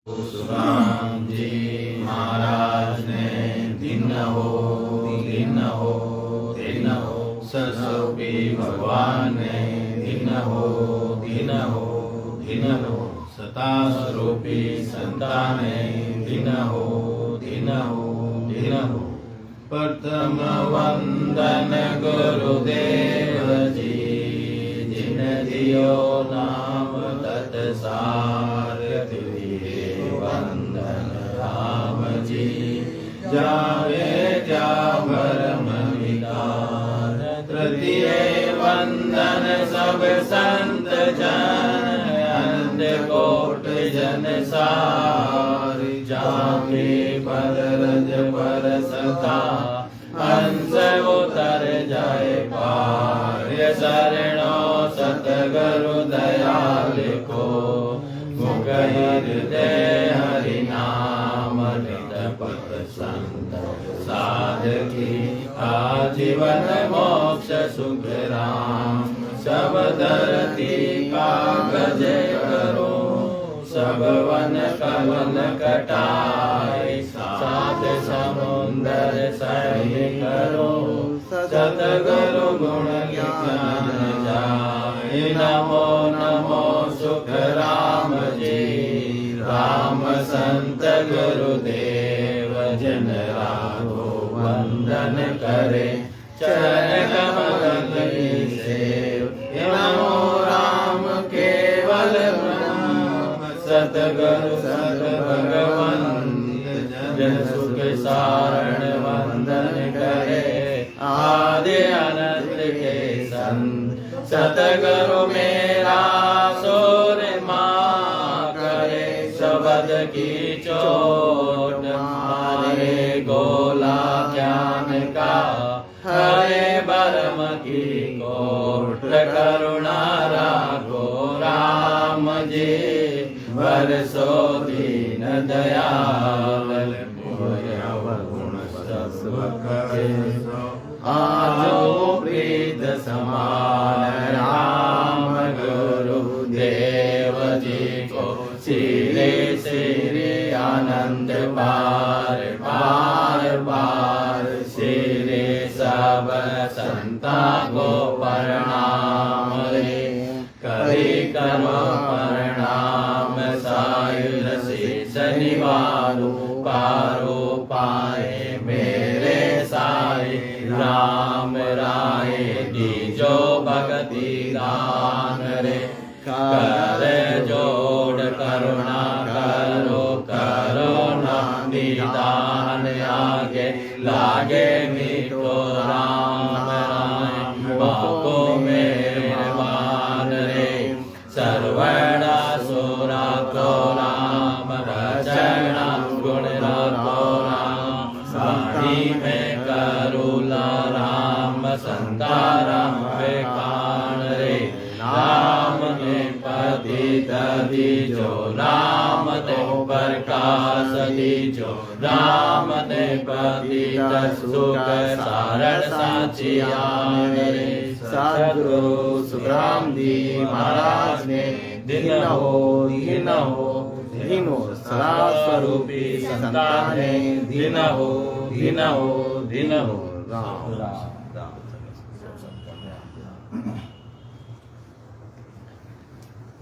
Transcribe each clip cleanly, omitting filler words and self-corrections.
राम जी महाराज ने दिन हो सरस्वती भगवान ने दिन हो सता स्वरूपी संताने दिन हो प्रथम वंदन गुरुदेव जी जिन दियो नाम तत्सार वंदन राम जी जावे त्या भरम विकार तृतीय वंदन सब संत जन अनंत कोट जन सार जाके पर रज पर सता हंस उतर जाए पार शरणो सतगुरु दयाल को मुख हृदय हरि नाम पत संत साधकी आजीवन मोक्ष सुख राम सब धरती कागज करो सब वन कवन कटाए सात समुंदर सही करो सतगुरु गुण ज्ञान जाए नमो नमो सुख राम जी राम संत गुरुदेव जन राघो वंदन करे चरण कमल सेव नमो राम केवल सतगुरु सत भगवन जन सुख सारण वंदन करे आदि अनंत के संत सतगुरु मेरा सोर माँ करे शब्द की चोट मारे गोला ज्ञान का हरे बरम की कोट करुणा राघो राम जी बरसो दीन दयाल गुण सब करे आजो प्रीत समान राम गुरु देव जी को सिरे सिरे आनंद बार बार सिरे सब संता को प्रणाम रे करी करो प्रणाम सायुध से शनिवारो पारो पाए मेरे साई राम राय दीजो भगति दान रे कर जोड़ करुणा करो ना निदान आगे लागे मीठो राम राय बाको मेहरबान रे सर्वणा सुरा को राम रचना गुण को राम वाणी में करुला राम संता राम कान रे राम ने पतित दीजो राम ने प्रकाश दीजो राम ने पतित सुख सारण साचियान रे सद्गुरु सुखराम जी महाराज ने दिन हो सदा स्वरूपी संताने दिन हो राम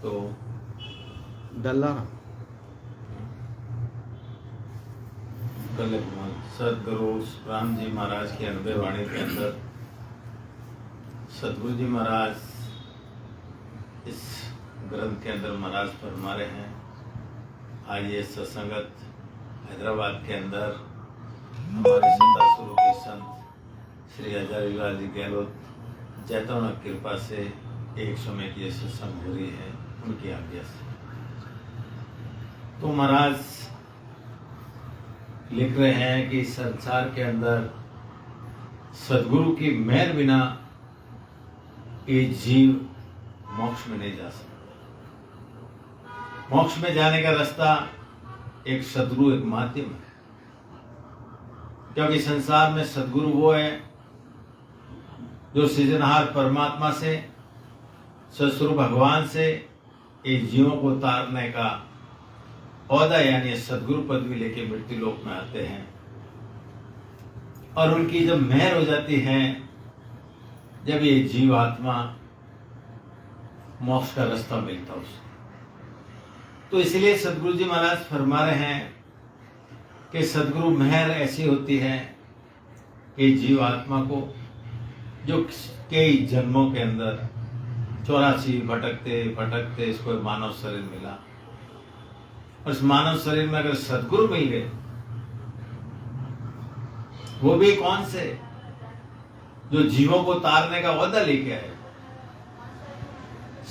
तो डल्ला कल सदगुरु राम जी महाराज की अनुभव वाणी के अंदर सदगुरु जी महाराज इस ग्रंथ के अंदर महाराज फरमा रहे हैं। आज ये सत्संगत हैदराबाद के अंदर हमारे सतासुरु के संत श्री हजारीलाल जी गहलोत जैतवना कृपा से एक समय की सत्संग हो रही है उनकी आज्ञा से। तो महाराज लिख रहे हैं कि संसार के अंदर सदगुरु की मेहर बिना ये जीव मोक्ष में नहीं जा सकता। मोक्ष में जाने का रास्ता एक सदगुरु एक माध्यम है, क्योंकि संसार में सदगुरु वो है जो सृजनहार परमात्मा से सदगुरु भगवान से इस जीवों को तारने का औदा यानी सदगुरु पदवी लेके मृत्यु लोक में आते हैं और उनकी जब मेहर हो जाती है, जब ये जीव आत्मा मोक्ष का रास्ता मिलता उसको। तो इसलिए सदगुरु जी महाराज फरमा रहे हैं कि सदगुरु मेहर ऐसी होती है कि जीव आत्मा को जो कई जन्मों के अंदर 84 भटकते भटकते इसको मानव शरीर मिला, और इस मानव शरीर में अगर सदगुरु मिल गए, वो भी कौन से, जो जीवों को तारने का औदा लेके आए,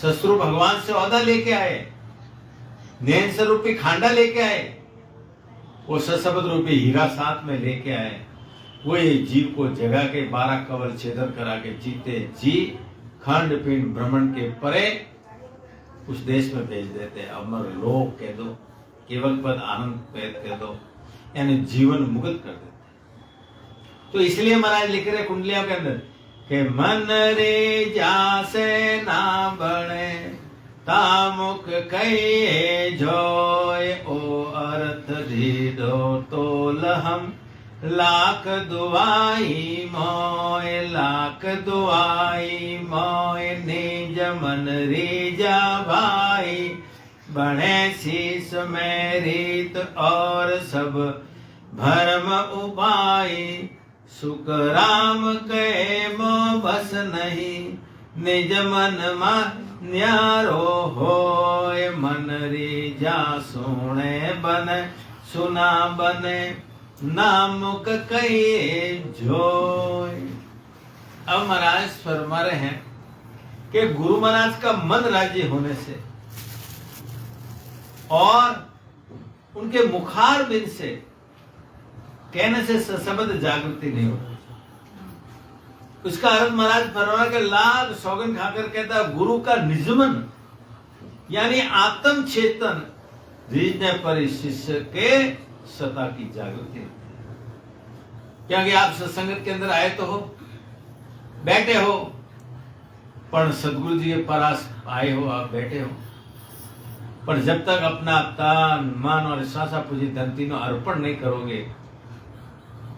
शत्रु भगवान से औदा लेके आए, नैन स्वरूपी खांडा लेके आए, वो सशब्द रूपी हीरा साथ में लेके आए, वो ये जीव को जगा के 12 कवल छेदन करा के जीते जी खंड पिंड भ्रमण के परे उस देश में भेज देते हैं। अमर लोक कह दो, केवल पद आनंद पैद कह दो, यानी जीवन मुक्त कर देते। तो इसलिए महाराज लिख रहे कुंडलियों के अंदर कि मन रे जासे ना बने तामुक कहिए जोय, ओ अर्थ ढीडो तोल हम लाख दुआई मोय, लाख दुआई मोय, निज मन रीजा भाई, बने शीस में रीत और सब भरम उपाई, सुख राम कहे मो बस नहीं, निज मन न्यारो होय, मन रीजा सुने बने सुना बने, नामुक कहिए जोय। अब महाराज फरमा रहे हैं कि गुरु महाराज का मन राज्य होने से और उनके मुखार बिन से कहने से शब्द जागृति नहीं होती। उसका अर्थ महाराज फरमा के लाख सौगन खाकर कहता गुरु का निजमन यानी आत्म चेतन रीझने पर शिष्य के सता की जागृति होती है। क्योंकि आप सत्संगत के अंदर आए तो हो, बैठे हो, पर सदगुरु जी के पास आए हो, आप बैठे हो, पर जब तक अपना तन मन और श्वासा पूजी धन तीनों अर्पण नहीं करोगे,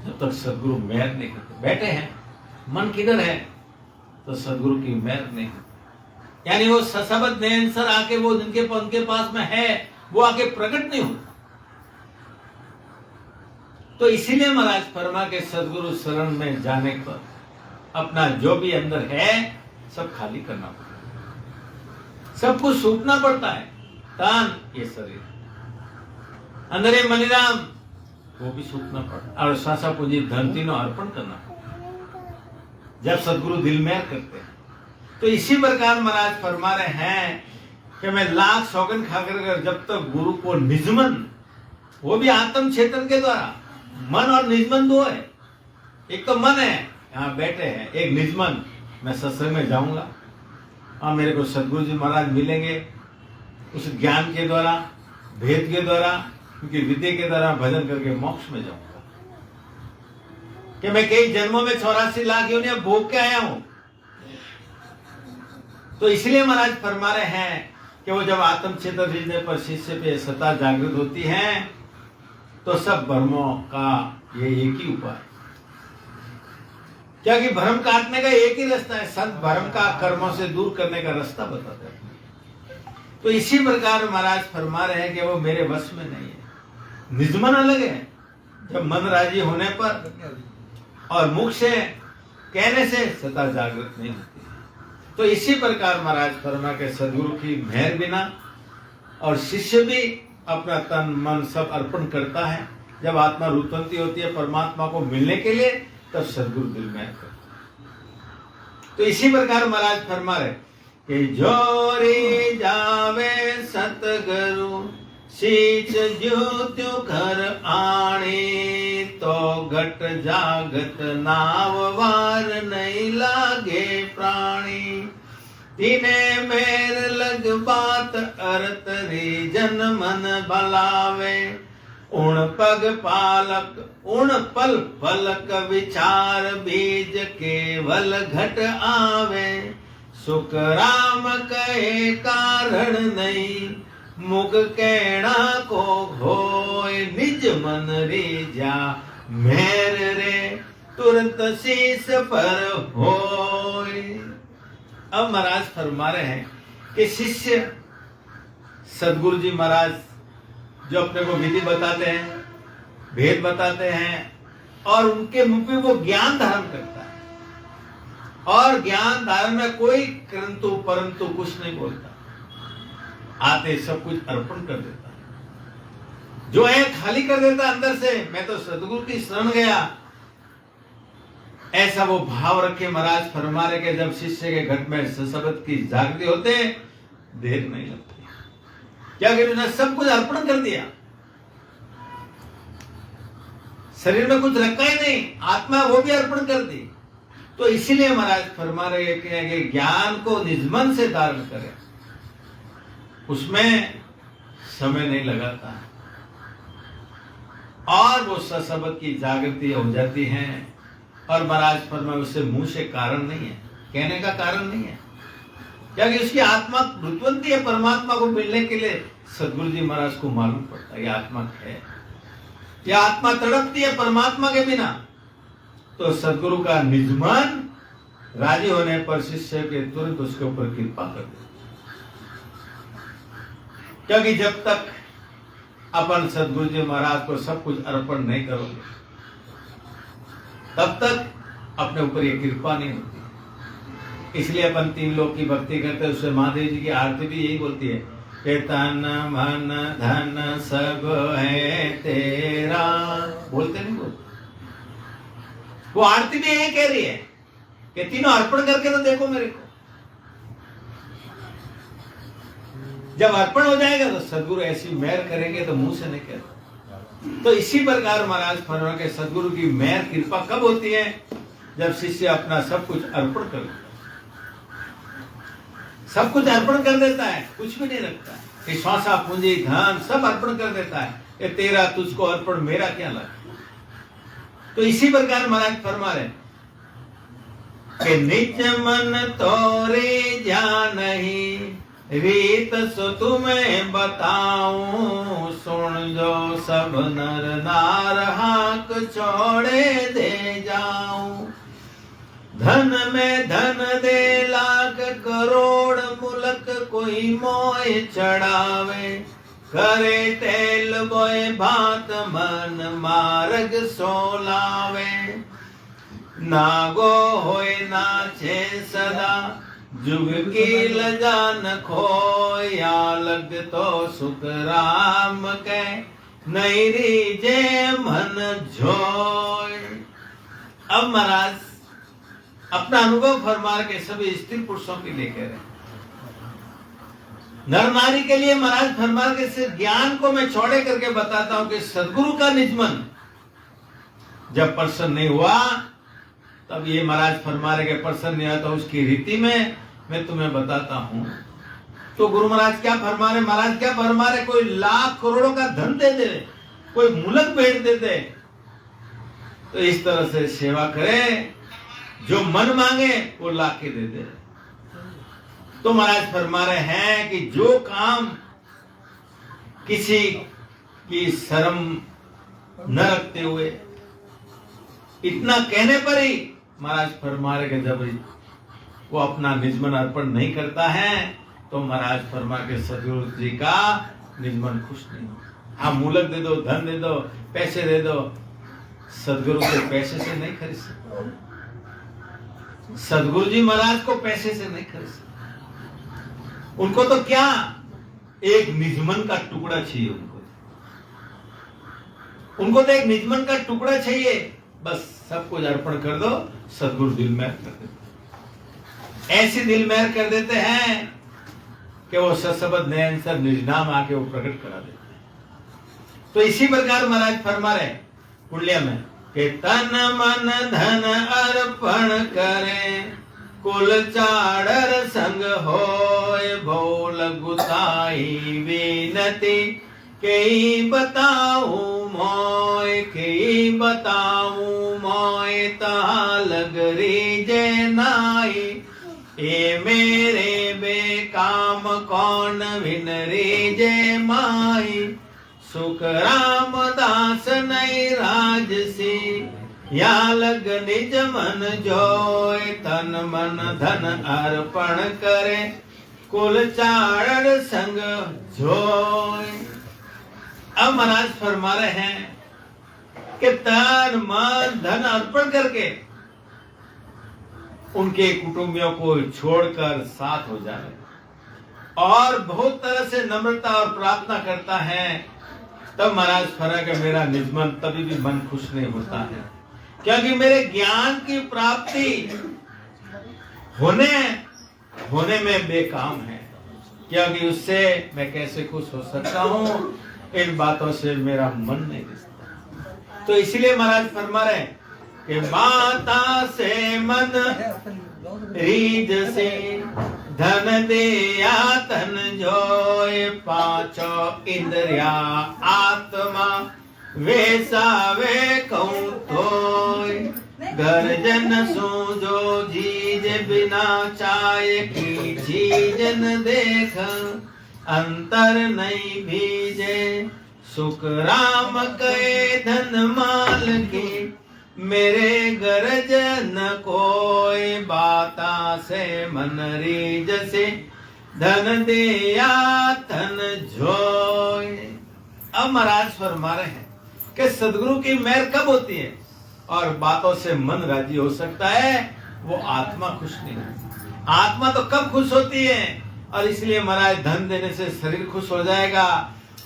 जब तक सदगुरु मेहर नहीं करते। बैठे हैं, मन किधर है, तो सदगुरु की मेहर नहीं, यानी वो सशब्द नयनसर आके वो जिनके उनके पास में है वो आके प्रकट नहीं हो। तो इसीलिए महाराज फरमा के सदगुरु शरण में जाने पर अपना जो भी अंदर है सब खाली करना पड़ता है, सब कुछ सूखना पड़ता है। तन ये शरीर, अंदर ये मनीराम वो भी सूखना पड़ता है, और श्वासा पूंजी धन तीनों अर्पण करना पड़ता है जब सदगुरु दिल में करते हैं। तो इसी प्रकार महाराज फरमा रहे हैं कि मैं लाख सौगन खाकर जब तक गुरु को निजमन, वो भी आत्म क्षेत्र के द्वारा, मन और निजमन दो है। एक तो मन है यहाँ बैठे हैं, एक निजमन मैं सत्संग में जाऊंगा और मेरे को सदगुरु जी महाराज मिलेंगे उस ज्ञान के द्वारा, भेद के द्वारा, क्योंकि विद्या के द्वारा भजन करके मोक्ष में जाऊंगा। कि मैं कई जन्मों में 84 लाख योनियां भोग के आया हूं। तो इसलिए महाराज फरमा रहे हैं कि वो जब आत्म चेतन रीझने पर शिष्य पे सत्ता जागृत होती है तो सब भ्रमों का ये एक ही उपाय, क्योंकि भ्रम काटने का एक ही रास्ता है, संत भ्रम का कर्मों से दूर करने का रास्ता बताते हैं। तो इसी प्रकार महाराज फरमा रहे हैं कि वो मेरे वश में नहीं है। निजमन अलग है, जब मन राजी होने पर और मुख से कहने से सत्ता जागृत नहीं होती। तो इसी प्रकार महाराज फरमा के सदगुरु की मेहर बिना और शिष्य भी अपना तन मन सब अर्पण करता है। जब आत्मा रूपवंती होती है परमात्मा को मिलने के लिए, तब सदगुरु दिल में करता है। तो इसी प्रकार महाराज फरमा रहे कि जोरी जावे सतगुरु शीच ज्योत्यु घर आणी, तो घट जागत नाव वार नहीं लागे प्राणी। तिने मेर लग बात अरत रीजन मन भलावे, उण पग पालक उण पल पलक विचार बीज केवल घट आवे। सुख राम कहे कारण नहीं, मुख कहना को होय निज मन रीझा मेर रे तुरंत शीस पर होय। अब महाराज फरमा रहे हैं कि शिष्य सदगुरु जी महाराज जो अपने को विधि बताते हैं, भेद बताते हैं और उनके मुख में वो ज्ञान धारण करता है और ज्ञान धारण में कोई किंतु परंतु कुछ नहीं बोलता, आते सब कुछ अर्पण कर देता है, जो है खाली कर देता अंदर से, मैं तो सदगुरु की शरण गया, ऐसा वो भाव रखे महाराज फरमा रहे कि जब शिष्य के घट में सशब्द की जागृति होते देर नहीं लगती, क्या कि उन्होंने सब कुछ अर्पण कर दिया, शरीर में कुछ रखा ही नहीं, आत्मा वो भी अर्पण कर दी। तो इसीलिए महाराज फरमा रहे कि ज्ञान को निजमन से धारण करें, उसमें समय नहीं लगाता और वो सशब्द की जागृति हो जाती है। और महाराज फरमाए उससे मुंह से कारण नहीं है, कहने का कारण नहीं है, क्योंकि उसकी आत्मा रुतवंती है परमात्मा को मिलने के लिए। सदगुरु जी महाराज को मालूम पड़ता है ये आत्मा है, यह आत्मा तड़पती है परमात्मा के बिना। तो सदगुरु का निजमन राजी होने पर शिष्य के तुरंत उसके ऊपर कृपा कर दे, क्योंकि जब तक अपन सदगुरु जी महाराज को सब कुछ अर्पण नहीं करोगे तब तक अपने ऊपर ये कृपा नहीं होती। इसलिए अपन तीन लोग की भक्ति करते हैं, उससे महादेव जी की आरती भी यही बोलती है कि तन मन धन सब है तेरा, बोलते नहीं बोलते, वो आरती भी यही कह रही है कि तीनों अर्पण करके तो देखो मेरे को। जब अर्पण हो जाएगा तो सदगुरु ऐसी मेहर करेंगे तो मुंह से नहीं कहते। तो इसी प्रकार महाराज फरमा के सदगुरु की मेहर कृपा कब होती है, जब शिष्य अपना सब कुछ अर्पण कर देता है, सब कुछ अर्पण कर देता है, कुछ भी नहीं रखता है, श्वासा पूंजी धन सब अर्पण कर देता है, ये तेरा तुझको अर्पण मेरा क्या लगा। तो इसी प्रकार महाराज फरमा रहे कि निज मन तोरे जान नहीं रीत सो तुम्हें बताऊं, सुन जो सब नर नार हाक छोड़े दे जाऊं। धन में धन दे लाख करोड़ मुलक कोई मोह चढ़ावे, करे तेल बोए भात मन मार्ग सोलावे। नागो होए नाचे सदा जुग की लजान खोया, लग तो सुख राम के नहीं रीजे मन झोय। अब महाराज अपना अनुभव फरमा के सभी स्त्री पुरुषों के लिए कह रहे हैं, नर नारी के लिए महाराज फरमा के सिर्फ ज्ञान को मैं छोड़े करके बताता हूं कि सदगुरु का निजमन जब प्रसन्न नहीं हुआ तब ये महाराज फरमा रहे कि प्रसन्न नहीं आता उसकी रीति में मैं तुम्हें बताता हूं। तो गुरु महाराज क्या फरमा रहे, महाराज क्या फरमा रहे, कोई लाख करोड़ों का धन दे दे, कोई मुलक भेंट दे दे, तो इस तरह से सेवा करे, जो मन मांगे वो लाके दे दे। तो महाराज फरमा रहे हैं कि जो काम किसी की शर्म न रखते हुए इतना कहने पर ही महाराज फरमा रहे कि जब वो अपना निजमन अर्पण नहीं करता है तो महाराज फरमा के सदगुरु जी का निजमन खुश नहीं हो। हाँ मूलक दे दो, धन दे दो, पैसे दे दो, सदगुरु को पैसे से नहीं खरीद सकते, सदगुरु जी महाराज को पैसे से नहीं खरीद सकते। उनको तो क्या एक निजमन का टुकड़ा चाहिए, उनको तो एक निजमन का टुकड़ा चाहिए, बस सब कुछ अर्पण कर दो, सदगुरु दिल में कर देते, ऐसी दिल मेहर कर देते हैं कि वो सशब्द नयन सर निजनाम आके वो प्रकट करा देते हैं। तो इसी प्रकार महाराज फरमा रहे पुण्य में कि तन मन धन अर्पण करें, कुल चाड़र संग होय, भोल गुताई विनती कई बताऊं मोय, कई बताऊं मोय, ता लगरी जे नाई, ए मेरे बेक काम कौन विनरी जे माई सुख रामदास नहीं राजसी या लग निज मन जोय तन मन धन अर्पण करे कुल चारण संग जोय। अब महाराज फरमा रहे हैं कि तन मन धन अर्पण करके उनके कुटुंबियों को छोड़कर साथ हो जाए और बहुत तरह से नम्रता और प्रार्थना करता है, तब महाराज फर्क है मेरा निज मन तभी भी मन खुश नहीं होता है, क्योंकि मेरे ज्ञान की प्राप्ति होने में बेकाम है, क्योंकि उससे मैं कैसे खुश हो सकता हूँ, इन बातों से मेरा मन नहीं रिश्ता। तो इसलिए महाराज फरमा रहे कि माता से मन रीझ से धन दिया तन जोय पांचों इंद्रिया आत्मा वैसावे कहूँ तोय घर जन सूझो जीज बिना चाय की चीज न देख अंतर नहीं भीजे सुख राम कहे धन माल की मेरे गरज न कोई बाता से मन रीझ से धन दिया धन जोय। अब महाराज फरमा रहे हैं कि सदगुरु की मेहर कब होती है और बातों से मन राजी हो सकता है, वो आत्मा खुश नहीं है। आत्मा तो कब खुश होती है, और इसलिए महाराज धन देने से शरीर खुश हो जाएगा,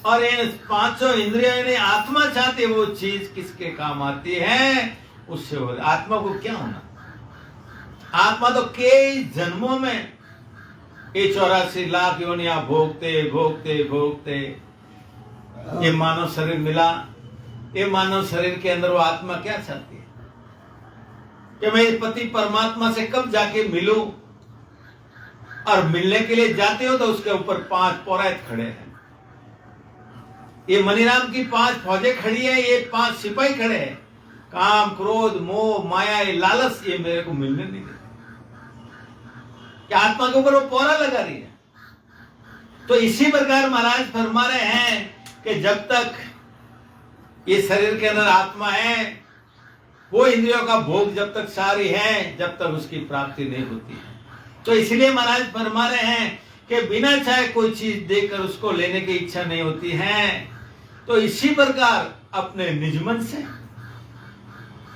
और इन पांचों इंद्रियों ने आत्मा चाहती है वो चीज किसके काम आती है, उससे हो। आत्मा को क्या होना, आत्मा तो कई जन्मों में ये 84 लाख योनियां भोगते भोगते भोगते ये मानव शरीर मिला। ये मानव शरीर के अंदर वो आत्मा क्या चाहती है कि मैं इस पति परमात्मा से कब जाके मिलूं, और मिलने के लिए जाते हो तो उसके ऊपर 5 पौराहित खड़े हैं। ये मनीराम की 5 फौजें खड़ी है, ये 5 सिपाही खड़े हैं। काम क्रोध मोह माया ये लालच ये मेरे को मिलने नहीं देते, कि आत्मा के ऊपर वो पौरा लगा रही है। तो इसी प्रकार महाराज फरमा रहे हैं कि जब तक ये शरीर के अंदर आत्मा है, वो इंद्रियों का भोग जब तक सारी है, जब तक उसकी प्राप्ति नहीं होती है। तो इसलिए महाराज फरमा रहे हैं कि बिना चाहे कोई चीज देकर उसको लेने की इच्छा नहीं होती है। तो इसी प्रकार अपने निज मन से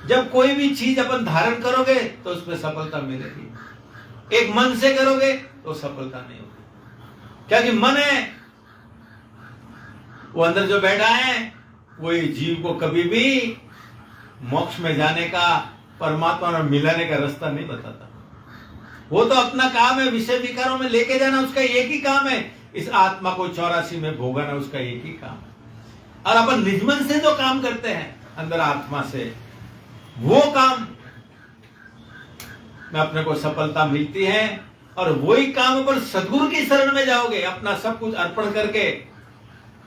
जब कोई भी चीज अपन धारण करोगे तो उसमें सफलता मिलेगी। एक मन से करोगे तो सफलता नहीं होगी, क्योंकि मन है वो अंदर जो बैठा है वही जीव को कभी भी मोक्ष में जाने का, परमात्मा में मिलाने का रास्ता नहीं बताता। वो तो अपना काम है विषय विकारों में लेके जाना, उसका एक ही काम है। इस आत्मा को 84 में भोगाना उसका एक ही काम है। और अपन निजमन से जो काम करते हैं अंदर आत्मा से, वो काम में अपने को सफलता मिलती है। और वही काम पर सदगुरु की शरण में जाओगे, अपना सब कुछ अर्पण करके,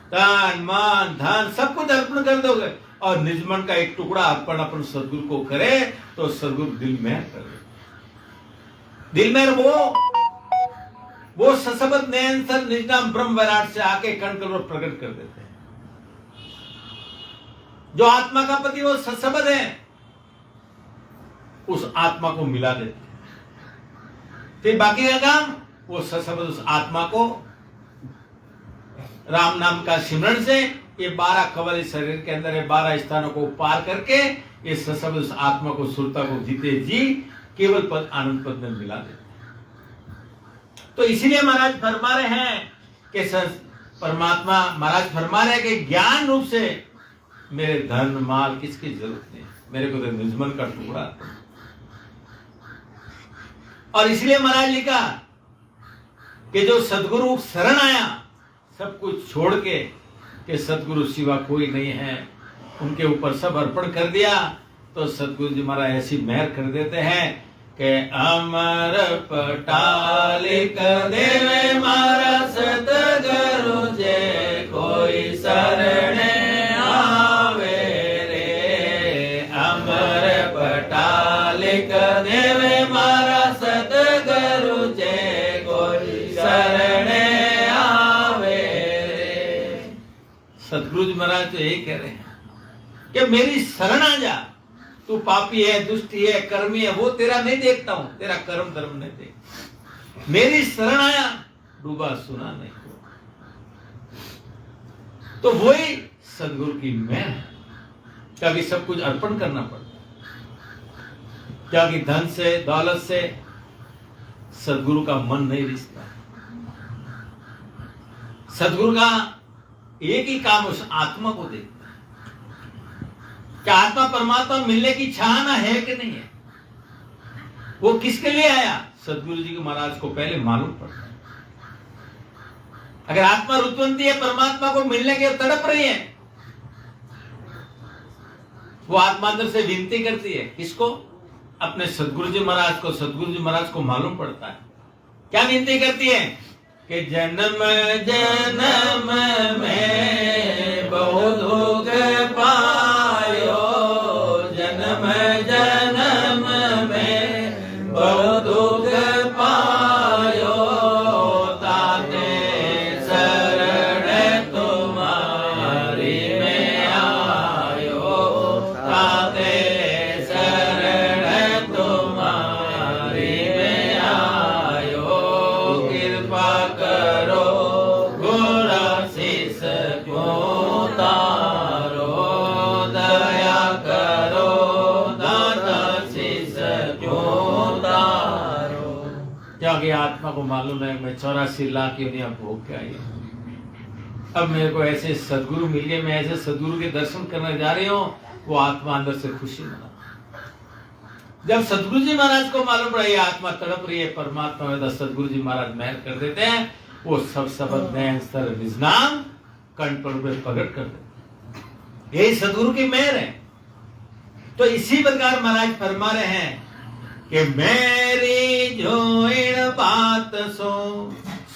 तन मन धन सब कुछ अर्पण कर दोगे, और निजमन का एक टुकड़ा अर्पण अपन सदगुरु को करे, तो सदगुरु दिल में कर दे। दिल में वो सशब्द नयन सर निजनाम ब्रह्म विराट से आके कण कण प्रकट कर देते हैं। जो आत्मा का पति वो सशब्द है, उस आत्मा को मिला देते हैं। फिर बाकी का काम वो सशब्द उस आत्मा को राम नाम का सिमरण से ये 12 कवल इस शरीर के अंदर है, 12 स्थानों को पार करके ये सशब्द उस आत्मा को सुरता को जीते जी केवल पद आनंद पद में मिला देते हैं। तो इसीलिए महाराज फरमा रहे हैं कि परमात्मा महाराज फरमा रहे हैं कि ज्ञान रूप से मेरे धन माल किसकी जरूरत नहीं, मेरे को तो निजमन का टुकड़ा। और इसलिए महाराज लिखा कि जो सदगुरु शरण आया सब कुछ छोड़ के, कि सदगुरु सिवा कोई नहीं है, उनके ऊपर सब अर्पण कर दिया, तो सदगुरु जी महाराज ऐसी मेहर कर देते हैं कि अमर पटालिक देवे मारा सतगुरु जे कोई शरण आवे रे। अमर पटालिक देवे मारा सतगुरु जे कोई शरण महाराज तो यही कह रहे हैं कि मेरी शरण आ जा, तू पापी है, दुष्टी है, कर्मी है, वो तेरा नहीं देखता हूं, तेरा कर्म धर्म नहीं देखता, मेरी शरण आया, डूबा सुना नहीं हुआ। तो वही सदगुरु की मेहर है। क्योंकि सब कुछ अर्पण करना पड़ता है, क्योंकि धन से दौलत से सदगुरु का मन नहीं रिश्ता। सदगुरु का एक ही काम उस आत्मा को देखता है कि आत्मा परमात्मा मिलने की चाहना है कि नहीं है। वो किसके लिए आया, सदगुरु जी के महाराज को पहले मालूम पड़ता है। अगर आत्मा रुतवंती है, परमात्मा को मिलने के तड़प रही है, वो आत्मा अंदर से विनती करती है, किसको, अपने सदगुरु जी महाराज को। सदगुरु जी महाराज को मालूम पड़ता है, क्या विनती करती है कि जन्म जन्म में बहु दुख पायो, जन्म जन्म में बहु दुख पायो, ताते शरण तुम्हारी में आयो, ताते शरण तुम्हारी में आयो, कृपा करो गुर आशीष को तारो, दया करो दाता शीश को तारो। क्योंकि आत्मा को मालूम है मैं 84 लाख योनियां भोग के आई हूं, अब मेरे को ऐसे सदगुरु मिल गए, मैं ऐसे सदगुरु के दर्शन करने जा रही हूँ, वो आत्मा अंदर से खुशी मना। जब सदगुरु जी महाराज को मालूम पड़ा ये आत्मा तड़प रही है परमात्मा में, तो सदगुरु जी महाराज मेहर कर देते हैं, वो सब शब्द नयन स्तर निजनाम कंठ पर प्रकट कर देते। यही सदगुरु की मेहर है। तो इसी प्रकार महाराज फरमा रहे हैं कि मेरी जो इन बात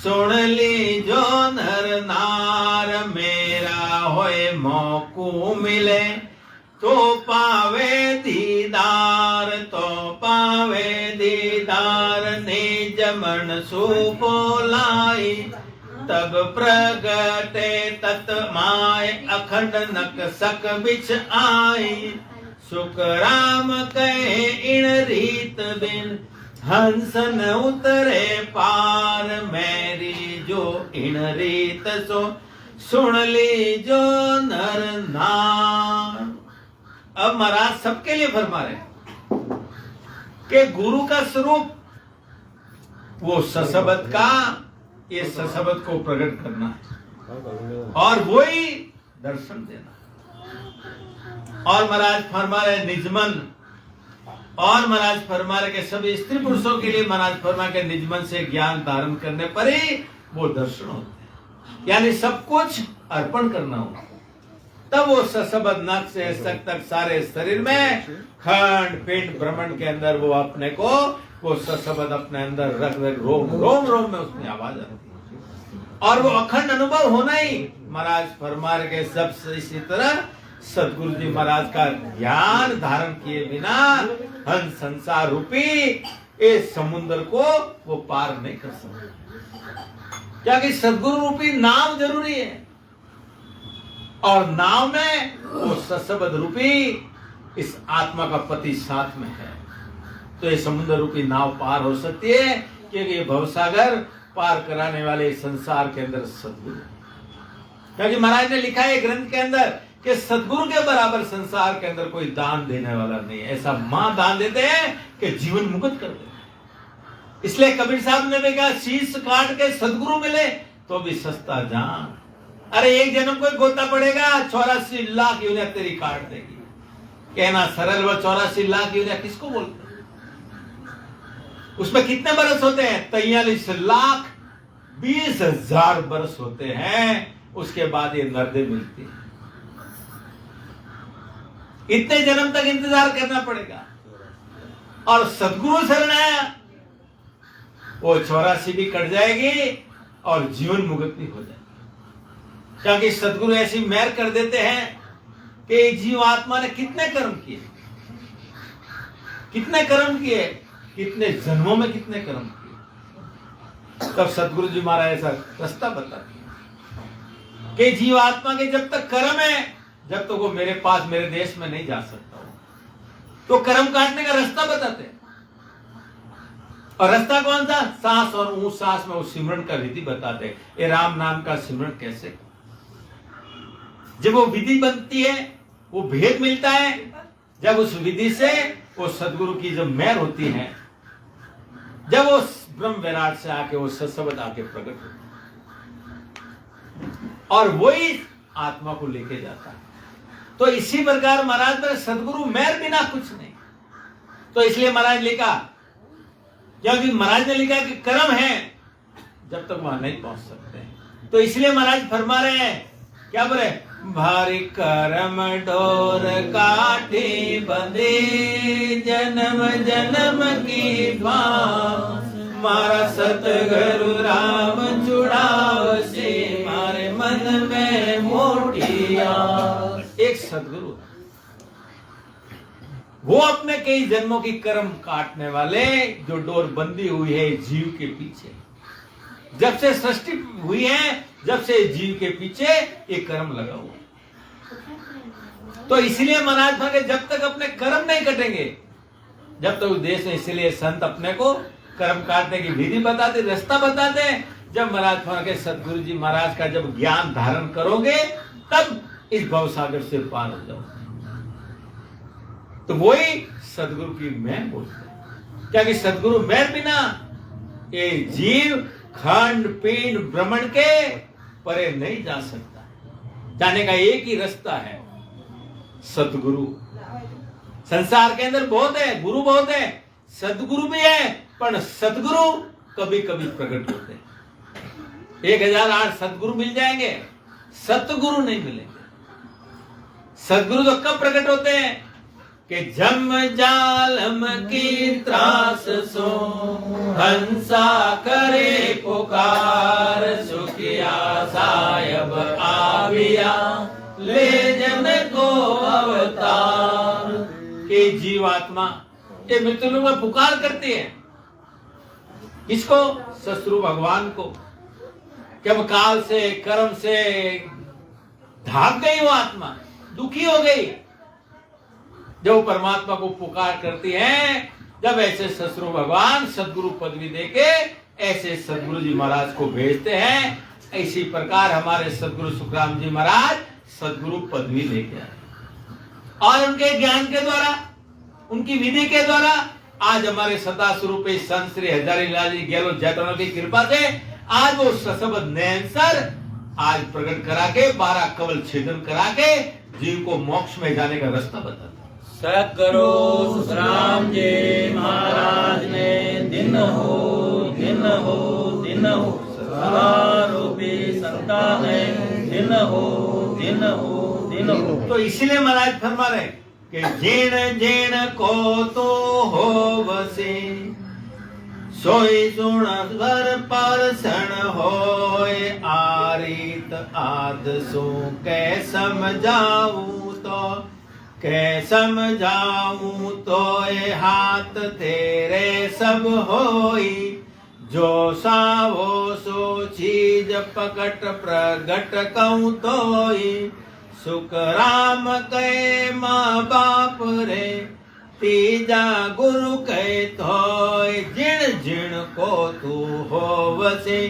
सुन ली जो नर नार, मेरा होए मौकू मिले तो पावे दीदार, तो पावे दीदार, निज मन सुपोलाई, तब प्रगटे तत माय, अखंड नक सक बिछ आई, सुख राम कहे इन रीत बिन, हंस न उतरे पार, मेरी जो इन रीत सो सुन ली जो नर नार। अब महाराज सबके लिए फरमा रहे कि गुरु का स्वरूप वो सशब्द का, ये सशब्द को प्रकट करना है और वही दर्शन देना। और महाराज फरमा रहे निजमन, और महाराज फरमा रहे कि सभी स्त्री पुरुषों के लिए महाराज फरमा के निजमन से ज्ञान धारण करने पर ही वो दर्शन होते हैं, यानी सब कुछ अर्पण करना होगा, तब वो सशब्द नख से सक तक सारे शरीर में खंड पिंड ब्रह्मांड के अंदर वो अपने को वो सशब्द अपने अंदर रख रख रोम रोम रोम में उसमें आवाज आती है और वो अखंड अनुभव होना ही महाराज फरमा रहे के सब इसी तरह सदगुरु जी महाराज का ज्ञान धारण किए बिना हंस संसार रूपी इस समुद्र को वो पार नहीं कर सकते, क्योंकि सदगुरु रूपी नाव जरूरी है और नाव में वो सशब्द रूपी इस आत्मा का पति साथ में है, तो ये समुद्र रूपी नाव पार हो सकती है, क्योंकि ये भवसागर पार कराने वाले संसार के अंदर सदगुरु, क्योंकि महाराज ने लिखा है ग्रंथ के अंदर कि सदगुरु के बराबर संसार के अंदर कोई दान देने वाला नहीं है। ऐसा मां दान देते हैं कि जीवन मुक्त कर देते हैं। इसलिए कबीर साहब ने भी कहा शीश काट के सदगुरु मिले तो भी सस्ता जान। अरे एक जन्म कोई गोता पड़ेगा 84 लाख योनिया तेरी काट देगी। कहना सरल, वो 84 लाख योनिया किसको बोलते हैं? उसमें कितने बरस होते हैं? 43 लाख 20,000 बरस होते हैं। उसके बाद ये नर्दे मिलती है। इतने जन्म तक इंतजार करना पड़ेगा। और सदगुरु शरण आया वो 84 भी कट जाएगी और जीवन मुक्ति हो जाएगी, क्योंकि सदगुरु ऐसी मेहर कर देते हैं कि जीव आत्मा ने कितने कर्म किए, कितने जन्मों में कितने कर्म किए, तब सदगुरु जी महाराज ऐसा रास्ता बताते हैं कि जीव आत्मा के जब तक कर्म है जब तक वो मेरे पास मेरे देश में नहीं जा सकता हो। तो कर्म काटने का रास्ता बताते हैं। और रास्ता कौन सा? सांस और ऊंच सांस में वो सिमरन का विधि बताते हैं। ये राम नाम का सिमरन कैसे? जब वो विधि बनती है, वो भेद मिलता है, जब उस विधि से वो सदगुरु की जब मेहर होती है, जब वो ब्रह्म विराट से आके वो सत्शब्द आके प्रकट होता है और वही आत्मा को लेके जाता है। तो इसी प्रकार महाराज ने सदगुरु मेहर बिना कुछ नहीं। तो इसलिए महाराज लिखा, क्योंकि महाराज ने लिखा कि कर्म है, जब तक वहां नहीं पहुंच सकते। तो इसलिए महाराज फरमा रहे हैं, क्या बोले? भारी करम डोर काठी बंदे, जन्म जन्म की बात, मारा सतगुरु राम चुड़ाव से, मारे मन में मोटिया। एक सदगुरु, वो अपने कई जन्मों की कर्म काटने वाले, जो डोर बंदी हुई है जीव के पीछे, जब से सृष्टि हुई है, जब से जीव के पीछे ये कर्म लगा हुआ। तो इसलिए महाराज भागे जब तक अपने कर्म नहीं कटेंगे, जब तक उस देश में, इसलिए संत अपने को कर्म काटने की विधि बताते, रास्ता बताते हैं। जब महाराज भागे सदगुरु जी महाराज का जब ज्ञान धारण करोगे, तब इस भवसागर से पार हो जाओगे। तो वही सदगुरु की मेहर बोलते हैं, क्योंकि सदगुरु मेहर बिना ये जीव खंड पिंड भ्रमण के परे नहीं जा सकता। जाने का एक ही रास्ता है, सदगुरु। संसार के अंदर बहुत है, गुरु बहुत है, सदगुरु भी है, पर सदगुरु कभी कभी प्रकट होते हैं। 1008 सदगुरु मिल जाएंगे, सतगुरु नहीं मिलेंगे। सदगुरु तो कब प्रकट होते हैं कि जम जालम की त्रास सो, हंसा करे पुकार, सुखिया सायब आविया, ले जन को अवतार। ये जीवात्मा ये मृत्यु लोक में पुकार करती है, किसको? ससुरु भगवान को। कब काल से कर्म से भाग गई वो आत्मा, दुखी हो गई, जब परमात्मा को पुकार करती है, जब ऐसे ससुरु भगवान सदगुरु पदवी देके ऐसे सदगुरु जी महाराज को भेजते हैं। इसी प्रकार हमारे सदगुरु सुखराम जी महाराज सदगुरु पदवी लेके आए, और उनके ज्ञान के द्वारा, उनकी विधि के द्वारा आज हमारे सदा स्वरूप संत श्री हजारी लाल जी गहलोत जैतवनों की कृपा से आज वो सशब्द नैनसर आज प्रकट करा के 12 कवल छेदन करा के जीव को मोक्ष में जाने का रास्ता बताता। सतगुरु सुखराम जी महाराज ने दिन हो दिन हो दिन हो, रूपी संता ने दिन हो दिन हो दिन हो। तो इसीलिए महाराज फरमा रहे कि जेन जेन को तो हो बसे, सोई सुन स्वर पर सण होए, आरित आद सो कै समझाऊं तो, कै समझाऊं तो ये हाथ तेरे सब होई, जो सावो सो चीज पकट प्रगट कहूं तोई, सुख राम कहे माँ बाप रे, तीजा गुरु कहे थोय, जिण जिण को तू होवसे,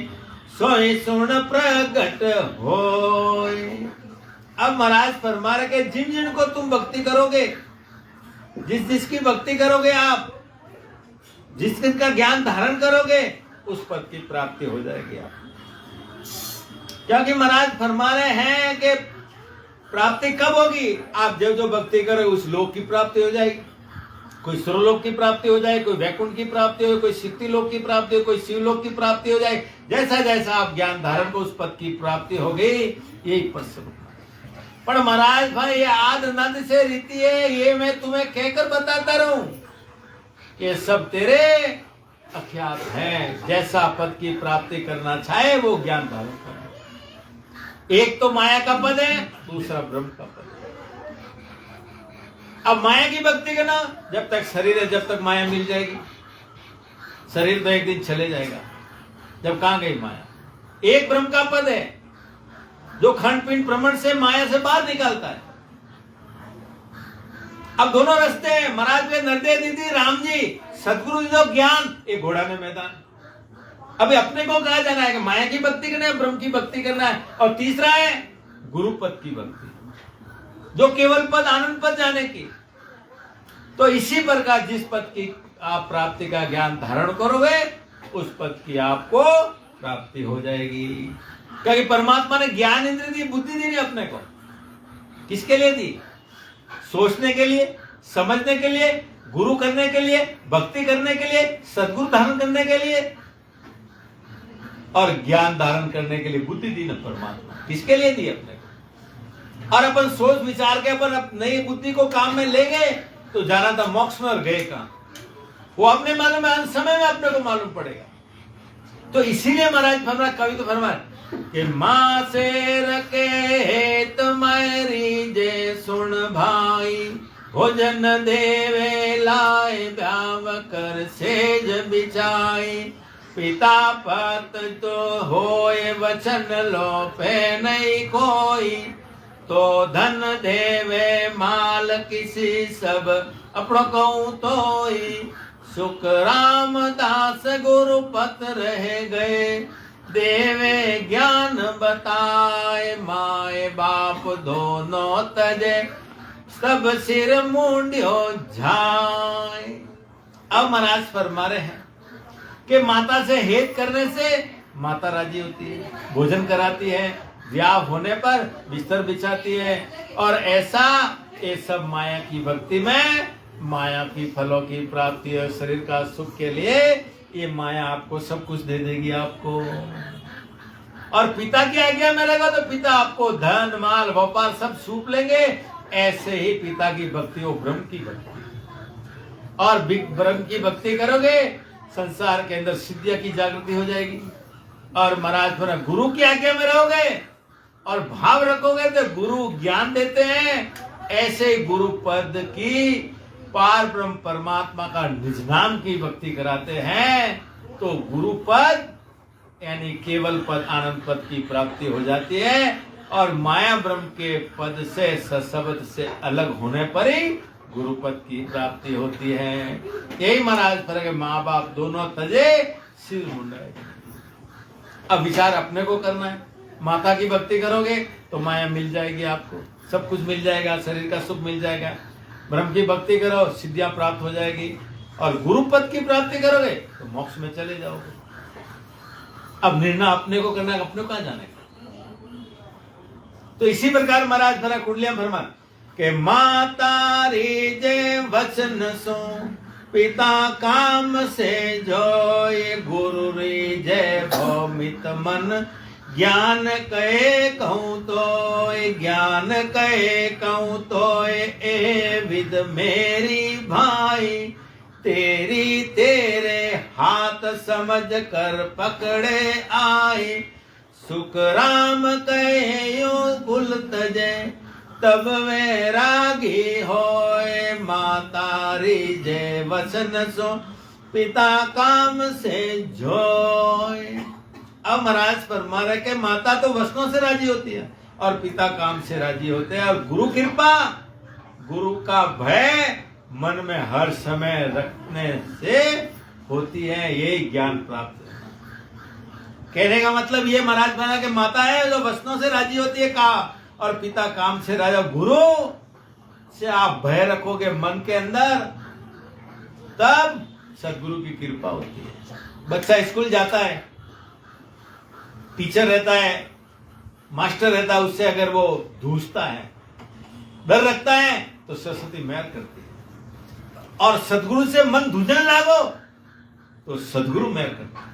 सोई सुन प्रगट होय। अब महाराज फरमा रहे कि जिन जिन को तुम भक्ति करोगे, जिस जिसकी भक्ति करोगे आप, जिस जिसका ज्ञान धारण करोगे, उस पद की प्राप्ति हो जाएगी आप। क्योंकि महाराज फरमा रहे हैं कि प्राप्ति कब होगी? आप जो जो भक्ति करोगे उस लोक की प्राप्ति हो जाएगी। कोई सुरलोक की प्राप्ति हो जाए, कोई वैकुंठ की प्राप्ति हो, कोई सिद्धि लोक की प्राप्ति हो, कोई शिवलोक की प्राप्ति हो जाए। जैसा जैसा आप ज्ञान धारण को उस पद की प्राप्ति हो गई, यही पद स्वरूप। पर महाराज भाई ये आद नंद से रीति है, ये मैं तुम्हें कहकर बताता रहूं, ये सब तेरे अख्यात है। जैसा पद की प्राप्ति करना चाहे वो ज्ञान धारण करना। एक तो माया का पद है, दूसरा ब्रह्म का पद है। अब माया की भक्ति करना, जब तक शरीर है जब तक माया मिल जाएगी। शरीर तो एक दिन चले जाएगा, जब कहां गई माया। एक ब्रह्म का पद है जो खंड पिंड भ्रमण से माया से बाहर निकालता है। अब दोनों रास्ते हैं, महाराज ने निर्देश दी थी राम जी, सदगुरु जी दो ज्ञान, एक घोड़ा में मैदान। अभी अपने को कहा जाना है कि माया की भक्ति करना है, ब्रह्म की भक्ति करना है, और तीसरा है गुरु पद की भक्ति, जो केवल पद आनंद पद जाने की। तो इसी प्रकार जिस पद की आप प्राप्ति का ज्ञान धारण करोगे, उस पद की आपको प्राप्ति हो जाएगी। क्योंकि परमात्मा ने ज्ञान इंद्र दी, बुद्धि दी नहीं अपने को। किसके लिए दी? सोचने के लिए, समझने के लिए, गुरु करने के लिए, भक्ति करने के लिए, सद्गुरु धारण करने के लिए, और ज्ञान धारण करने के लिए बुद्धि दी ना परमात्मा। किसके लिए दी? अपने को। और अपन सोच विचार के अपन नई बुद्धि को काम में ले गए तो जाना था मोक्ष में, और गए कहां वो अपने मालूम है, अंत समय में अपने को मालूम पड़ेगा। तो इसीलिए महाराज फरमा, कवि तो फरमाए कि मां से रखे हेत मैरी जे सुन भाई, भोजन देवे लाए ब्याव कर सेज बिछाई, पिता पत तो होए वचन लो पे नहीं कोई, तो धन देवे माल किसी सब अपनो कहूं तोई, सुख रामदास गुरु पत रह गए, देवे ज्ञान बताए, माए बाप दोनों तजे, सब सिर मुंडियो झाए। अब महाराज फरमा रहे हैं कि माता से हेत करने से माता राजी होती है, भोजन कराती है, ब्याह होने पर बिस्तर बिछाती है, और ऐसा ये सब माया की भक्ति में, माया की फलों की प्राप्ति और शरीर का सुख के लिए ये माया आपको सब कुछ दे देगी आपको। और पिता की आज्ञा में रहेगा तो पिता आपको धन माल व्यापार सब सूप लेंगे। ऐसे ही पिता की भक्ति हो ब्रह्म की भक्ति, और ब्रह्म की भक्ति करोगे संसार के अंदर सिद्धियां की जागृति हो जाएगी। और महाराज फिर गुरु की आज्ञा में रहोगे और भाव रखोगे तो गुरु ज्ञान देते हैं। ऐसे गुरु पद की पार ब्रह्म परमात्मा का निज नाम की भक्ति कराते हैं तो गुरु पद यानी केवल पद आनंद पद की प्राप्ति हो जाती है। और माया ब्रह्म के पद से सशब्द से अलग होने पर ही गुरु पद की प्राप्ति होती है। यही महाराज फर्क है, माँ बाप दोनों तजे सिर मुंडाए। अब विचार अपने को करना है। माता की भक्ति करोगे तो माया मिल जाएगी, आपको सब कुछ मिल जाएगा, शरीर का सुख मिल जाएगा। ब्रह्म की भक्ति करो, सिद्धियां प्राप्त हो जाएगी। और गुरु पद की प्राप्ति करोगे तो मोक्ष में चले जाओगे। अब निर्णय अपने को करना है, अपने को कहां जाने का। तो इसी प्रकार महाराज भला कुंडलियां फरमा के माता रे जय वचन सो पिता काम से जोय, गुरु रे जय भौमित मन ज्ञान कहे कहूं तो, ज्ञान कहे कहूं तो ए विद मेरी भाई, तेरी तेरे हाथ समझ कर पकड़े आए, सुख राम कहे यो कुल तजे, तब वे रागी होए, माता री जय वचन सो पिता काम से जोय। अब महाराज फरमा रहे कि माता तो वचनों से राजी होती है और पिता काम से राजी होते हैं। और गुरु कृपा, गुरु का भय मन में हर समय रखने से होती है, यही ज्ञान प्राप्त है। कहने का मतलब ये महाराज बना कि माता है जो वचनों से राजी होती है का, और पिता काम से राजा। गुरु से आप भय रखोगे मन के अंदर, तब सदगुरु की कृपा होती है। बच्चा स्कूल जाता है, टीचर रहता है, मास्टर रहता है, उससे अगर वो धूसता है, डर रखता है, तो सरस्वती मेहर करती है। और सदगुरु से मन धुजन लागो तो सदगुरु मेहर करता है।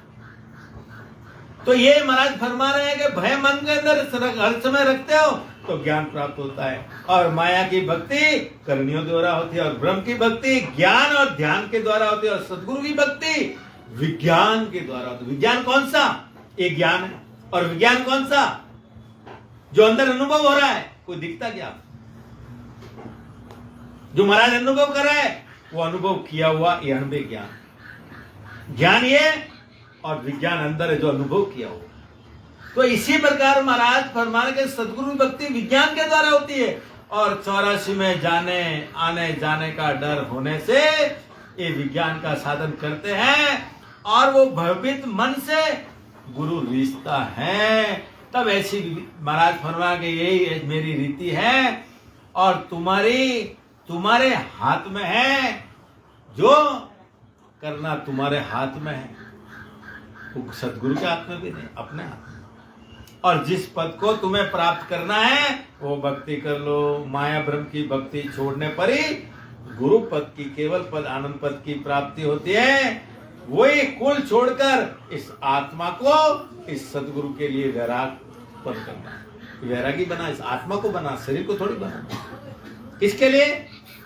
तो ये महाराज फरमा रहे हैं कि भय मन के अंदर हर समय रखते हो तो ज्ञान प्राप्त होता है। और माया की भक्ति करनियों द्वारा होती है, और ब्रह्म की भक्ति ज्ञान और ध्यान के द्वारा होती है, और सदगुरु की भक्ति विज्ञान के द्वारा होती है। विज्ञान कौन सा? एक ज्ञान है। और विज्ञान कौन सा? जो अंदर अनुभव हो रहा है, कोई दिखता क्या? जो महाराज अनुभव कर रहा है वो अनुभव किया हुआ ये अनुभव ज्ञान। ज्ञान ये और विज्ञान अंदर है जो अनुभव किया हुआ। तो इसी प्रकार महाराज फरमान के सदगुरु भक्ति विज्ञान के द्वारा होती है, और 84 में जाने आने जाने का डर होने से ये विज्ञान का साधन करते हैं और वो भयभीत मन से गुरु रिश्ता है। तब ऐसी महाराज फरमा के यही मेरी रीति है और तुम्हारे हाथ में है, जो करना तुम्हारे हाथ में है। वो सदगुरु के हाथ में भी नहीं, अपने हाथ में। और जिस पद को तुम्हें प्राप्त करना है वो भक्ति कर लो। माया भ्रम की भक्ति छोड़ने पर ही गुरु पद की, केवल पद आनंद पद की प्राप्ति होती है। वही कुल छोड़कर इस आत्मा को इस सदगुरु के लिए वैराग पद करना, वैरागी बना, इस आत्मा को बना, शरीर को थोड़ी बना। किसके लिए?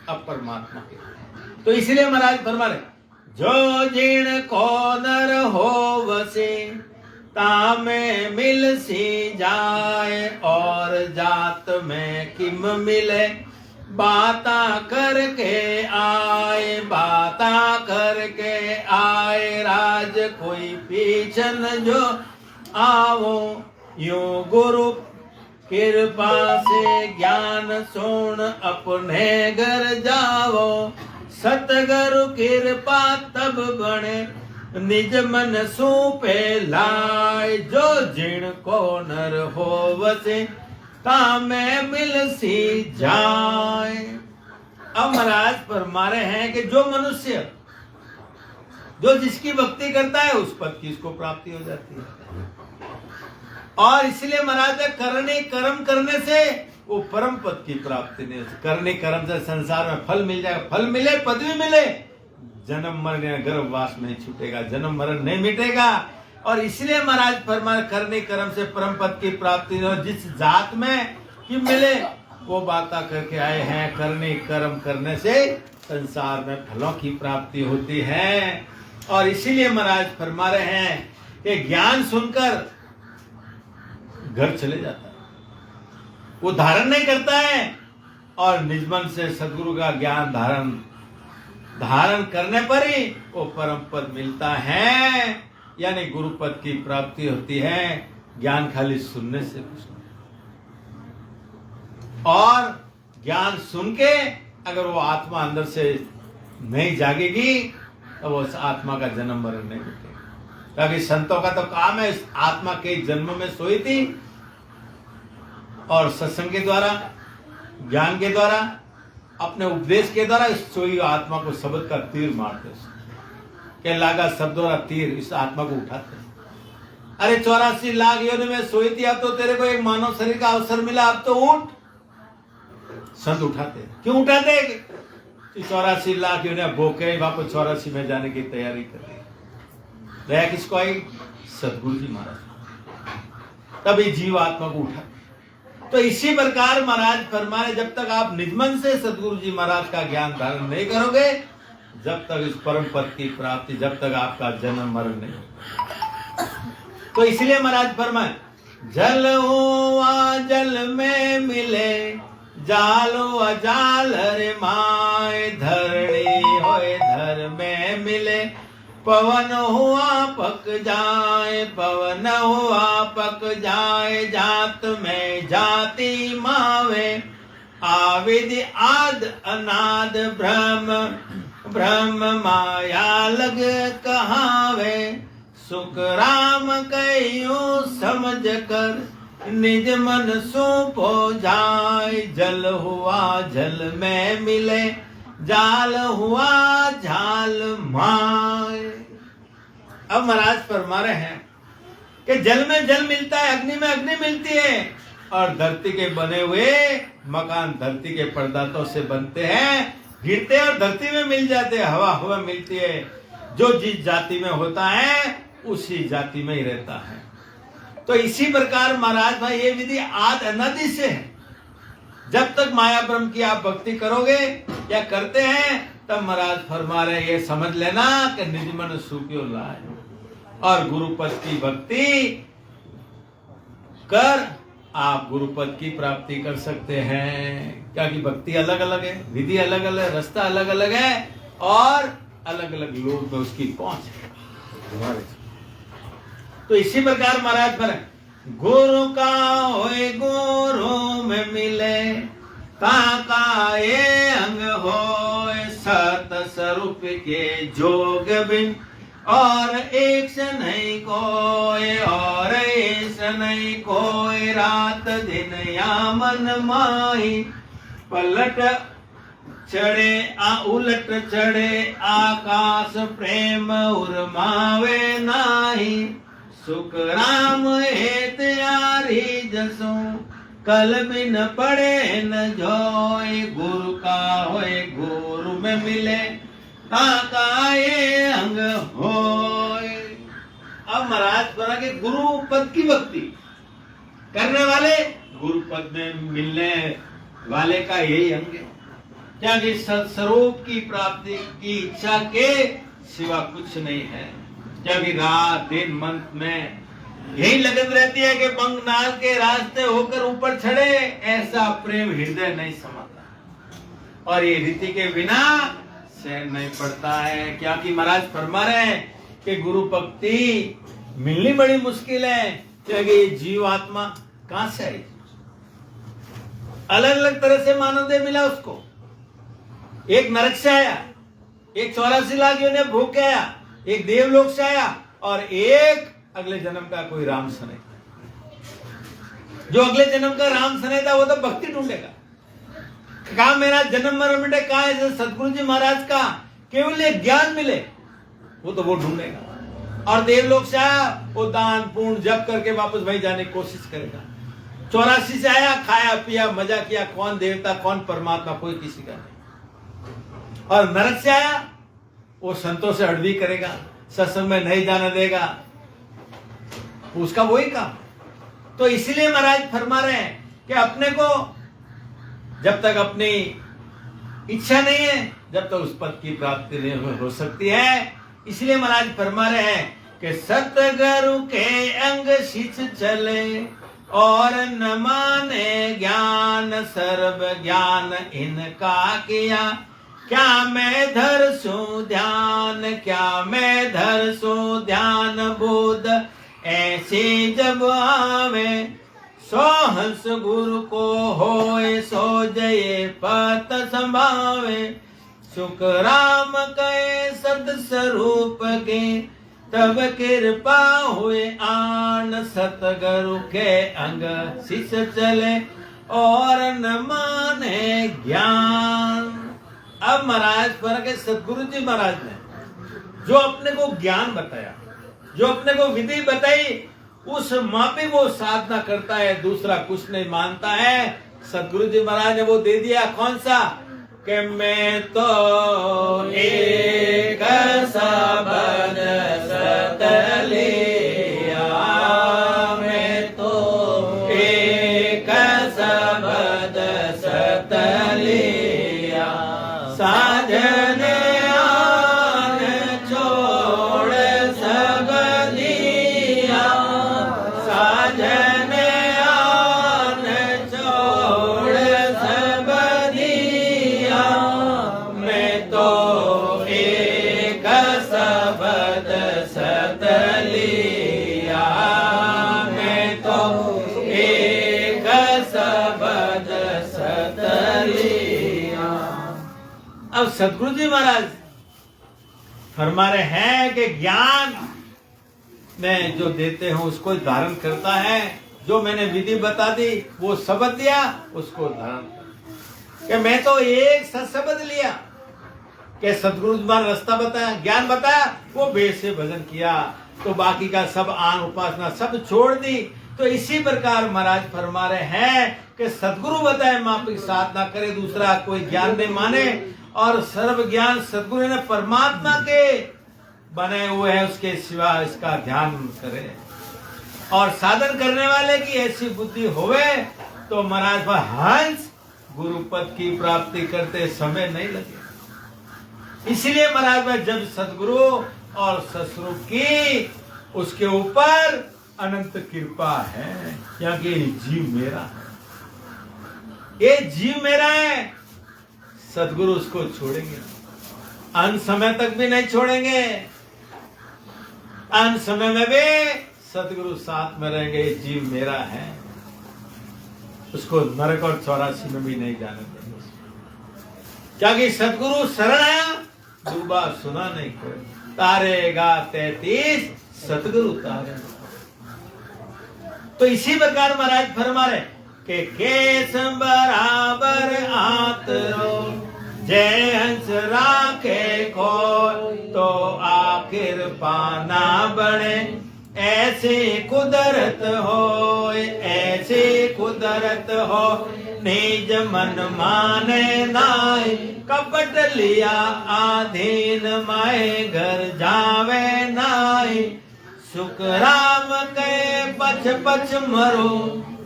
अब परमात्मा के लिए। तो इसलिए महाराज फरमा रहे, जो जिण को नर हो वसे तामे मिल सी जाए, और जात में किम मिले बाता करके आए, बाता करके आए। राज कोई पीछन जो आवो, यूं गुरु कृपा से ज्ञान सोन अपने घर जाओ। सतगुरु कृपा तब बने निज मन सूपे लाए, जो जिण को नर हो वसे तामे मिल सी जाए। अब महाराज फरमा रहे हैं कि जो मनुष्य जो जिसकी भक्ति करता है उस पद की इसको प्राप्ति हो जाती है। और इसलिए महाराज करने कर्म करने से वो परम पद की प्राप्ति नहीं होती। करने कर्म से संसार में फल मिल जाएगा, फल मिले, पदवी मिले, जन्म मरण या गर्भवास नहीं छूटेगा, जन्म मरण नहीं मिटेगा। और इसलिए महाराज फरमाया करने कर्म से परम पद की प्राप्ति हो। जिस जात में कि मिले वो बाता करके आए हैं। करने कर्म करने से संसार में फलों की प्राप्ति होती है। और इसीलिए महाराज फरमा रहे हैं कि ज्ञान सुनकर घर चले जाता है, वो धारण नहीं करता है। और निजमन से सदगुरु का ज्ञान धारण करने पर ही वो परम पद मिलता है, यानी गुरु पद की प्राप्ति होती है। ज्ञान खाली सुनने से कुछ नहीं। और ज्ञान सुन के अगर वो आत्मा अंदर से नहीं जागेगी तो वो आत्मा का जन्म मरण नहीं मिटेगा। क्योंकि संतों का तो काम है इस आत्मा के जन्म में सोई थी और सत्संग के द्वारा, ज्ञान के द्वारा, अपने उपदेश के द्वारा इस सोई आत्मा को शब्द का तीर मारते के लागा शब्द द्वारा तीर इस आत्मा को उठाते। अरे 84 लाख योनि में सोई थी, अब तो तेरे को एक मानव शरीर का अवसर मिला, अब तो उठ। संत उठाते। क्यों उठाते? 84 लाख योनि भोके वापस 84 में जाने की तैयारी कर रही। दया किसको आई? सदगुरु जी महाराज। तभी जीव आत्मा को उठा। तो इसी प्रकार महाराज फरमाए, जब तक आप निजमन से सदगुरु जी महाराज का ज्ञान धारण नहीं करोगे, जब तक इस परम पद की प्राप्ति, जब तक आपका जन्म मरण नहीं होगा। तो इसलिए महाराज फरमाए, जल हुआ जल में मिले, जाल हुआ जाल रे माए। धरणी होए धर में मिले, पवन हुआ पक जाए, पवन हुआ पक जाए। जात में जाति मावे, आविद आद अनाद ब्रह्म, ब्रह्म माया लग कहावे। सुख राम कहियो समझ कर, निज मन सौंपो जाए। जल हुआ जल में मिले, जाल हुआ झाल माए। अब महाराज फरमा रहे हैं कि जल में जल मिलता है, अग्नि में अग्नि मिलती है, और धरती के बने हुए मकान धरती के पदार्थों से बनते हैं, गिरते हैं और धरती में मिल जाते हैं। हवा हवा मिलती है। जो जिस जाति में होता है उसी जाति में ही रहता है। तो इसी प्रकार महाराज भाई ये विधि आद अनादि से है। जब तक माया ब्रह्म की आप भक्ति करोगे या करते हैं, तब महाराज फरमा रहे ये समझ लेना कि निज मन सूक्यो लाए, और गुरुपद की भक्ति कर आप गुरुपद की प्राप्ति कर सकते हैं। क्योंकि भक्ति अलग अलग है, विधि अलग अलग, रास्ता अलग अलग है, और अलग अलग लोग में उसकी पहुंच है। तो इसी प्रकार महाराज पर गुरु का होए गुरु में मिले, ताका ये अंग हो सत स्वरूप के जोग बिन और एक से नहीं कोई और एक से नहीं कोई रात दिन या मन माही पलट चढ़े उलट चढ़े आकाश प्रेम उर्मावे नाही सुख राम हेत यारी जसो कल बिन पड़े न जोय गुरु का होए गुरु में मिले ताका ये अंग होए। अब महाराज बोला कि गुरु पद की भक्ति करने वाले गुरु पद में मिलने वाले का यही अंग है, क्या कि सत्स्वरूप की प्राप्ति की इच्छा के सिवा कुछ नहीं है। क्योंकि रात दिन मन में यही लगन रहती है कि बंगनाल के रास्ते होकर ऊपर चढ़े, ऐसा प्रेम हृदय नहीं समाता और ये रीति के बिना सहन नहीं पड़ता है। क्योंकि महाराज फरमा रहे हैं कि गुरु भक्ति मिलनी बड़ी मुश्किल है, क्योंकि ये जीव आत्मा कहां से आई, अलग अलग तरह से मानव देह मिला उसको। एक नरक से आया, एक 84 लाख योनि भोग के आया, एक देवलोक से आया और एक अगले जन्म का कोई राम सने। जो अगले जन्म का राम सने था वो तो भक्ति ढूंढेगा। कहा मेरा जन्म मरण मिटे, कहा है सतगुरु जी महाराज का केवल एक ज्ञान मिले, वो तो वो ढूंढेगा। और देवलोक से आया, वो दान पूर्ण जप करके वापस वही जाने की कोशिश करेगा। 84 से आया, खाया पिया मजा किया, कौन देवता कौन परमात्मा कोई किसी का नहीं। और नरक से आया, वो संतों से अड़वी करेगा, सत्संग में नहीं जाने देगा, उसका वही काम। तो इसलिए महाराज फरमा रहे हैं कि अपने को जब तक अपनी इच्छा नहीं है, जब तक उस पद की प्राप्ति नहीं हो सकती है। इसलिए महाराज फरमा रहे हैं कि सतगुरु के अंग शिष चले और न माने ज्ञान सर्व ज्ञान इनका किया। क्या मैं धरसू ध्यान, क्या मैं धरसू ध्यान बोध ऐसे जब आवे। सो हंस गुरु को होए सो जय पत संभावे। सुख राम कहे सत स्वरूप के तब कृपा हुए आन। सतगुरु के अंग शिष चले और न माने ज्ञान। अब महाराज फर्क है, सतगुरु जी महाराज ने जो अपने को ज्ञान बताया, जो अपने को विधि बताई, उस मापे वो साधना करता है, दूसरा कुछ नहीं मानता है। सतगुरु जी महाराज ने वो दे दिया, कौन सा कि मैं तो एक शब्द सत लिया, मैं तो एक शब्द सत लिया। साजन आन छोड़ सब दिया, साजन आन छोड़ सब दिया। मैं तो एक शब्द सत लिया, मैं तो एक शब्द सत लिया। अब सतगुरु जी महाराज फरमा रहे हैं कि ज्ञान में जो देते हो उसको धारण करता है। जो मैंने विधि बता दी, वो शब्द दिया, उसको धारण कि मैं तो एक शब्द लिया, कि सतगुरु जी महाराज रास्ता बताया, ज्ञान बताया, वो वेद से भजन किया, तो बाकी का सब आन उपासना सब छोड़ दी। तो इसी प्रकार महाराज फरमा रहे हैं कि सतगुरु बताए मापिक साधना करे, दूसरा कोई ज्ञान नहीं माने। और सर्व ज्ञान सतगुरु ने परमात्मा के बने हुए हैं, उसके सिवा इसका ध्यान करे। और साधन करने वाले की ऐसी बुद्धि होवे तो महाराज हंस गुरुपद की प्राप्ति करते समय नहीं लगे। इसलिए महाराज भाई जब सदगुरु और सतस्वरूप की उसके ऊपर अनंत कृपा है, क्योंकि जीव मेरा है, ये जीव मेरा है। सदगुरु उसको छोड़ेंगे, अंत समय तक भी नहीं छोड़ेंगे। अंत समय में भी सदगुरु साथ में रहेंगे, जीव मेरा है। उसको नरक और 84 में भी नहीं जाने देंगे। क्या कि सदगुरु शरण आया, डूबा सुना नहीं कोई, तारेगा 33 सतगुरु तारे। तो इसी प्रकार महाराज फरमा रहे कि केस बराबर आतरो, जय हंस राखे खोय, तो आखिर पाना बने, ऐसी कुदरत हो, ऐसी कुदरत हो, निज मन माने नाय, कपट लिया आधीन माए, घर जावे नाय, सुख राम के पछ पछ मरो,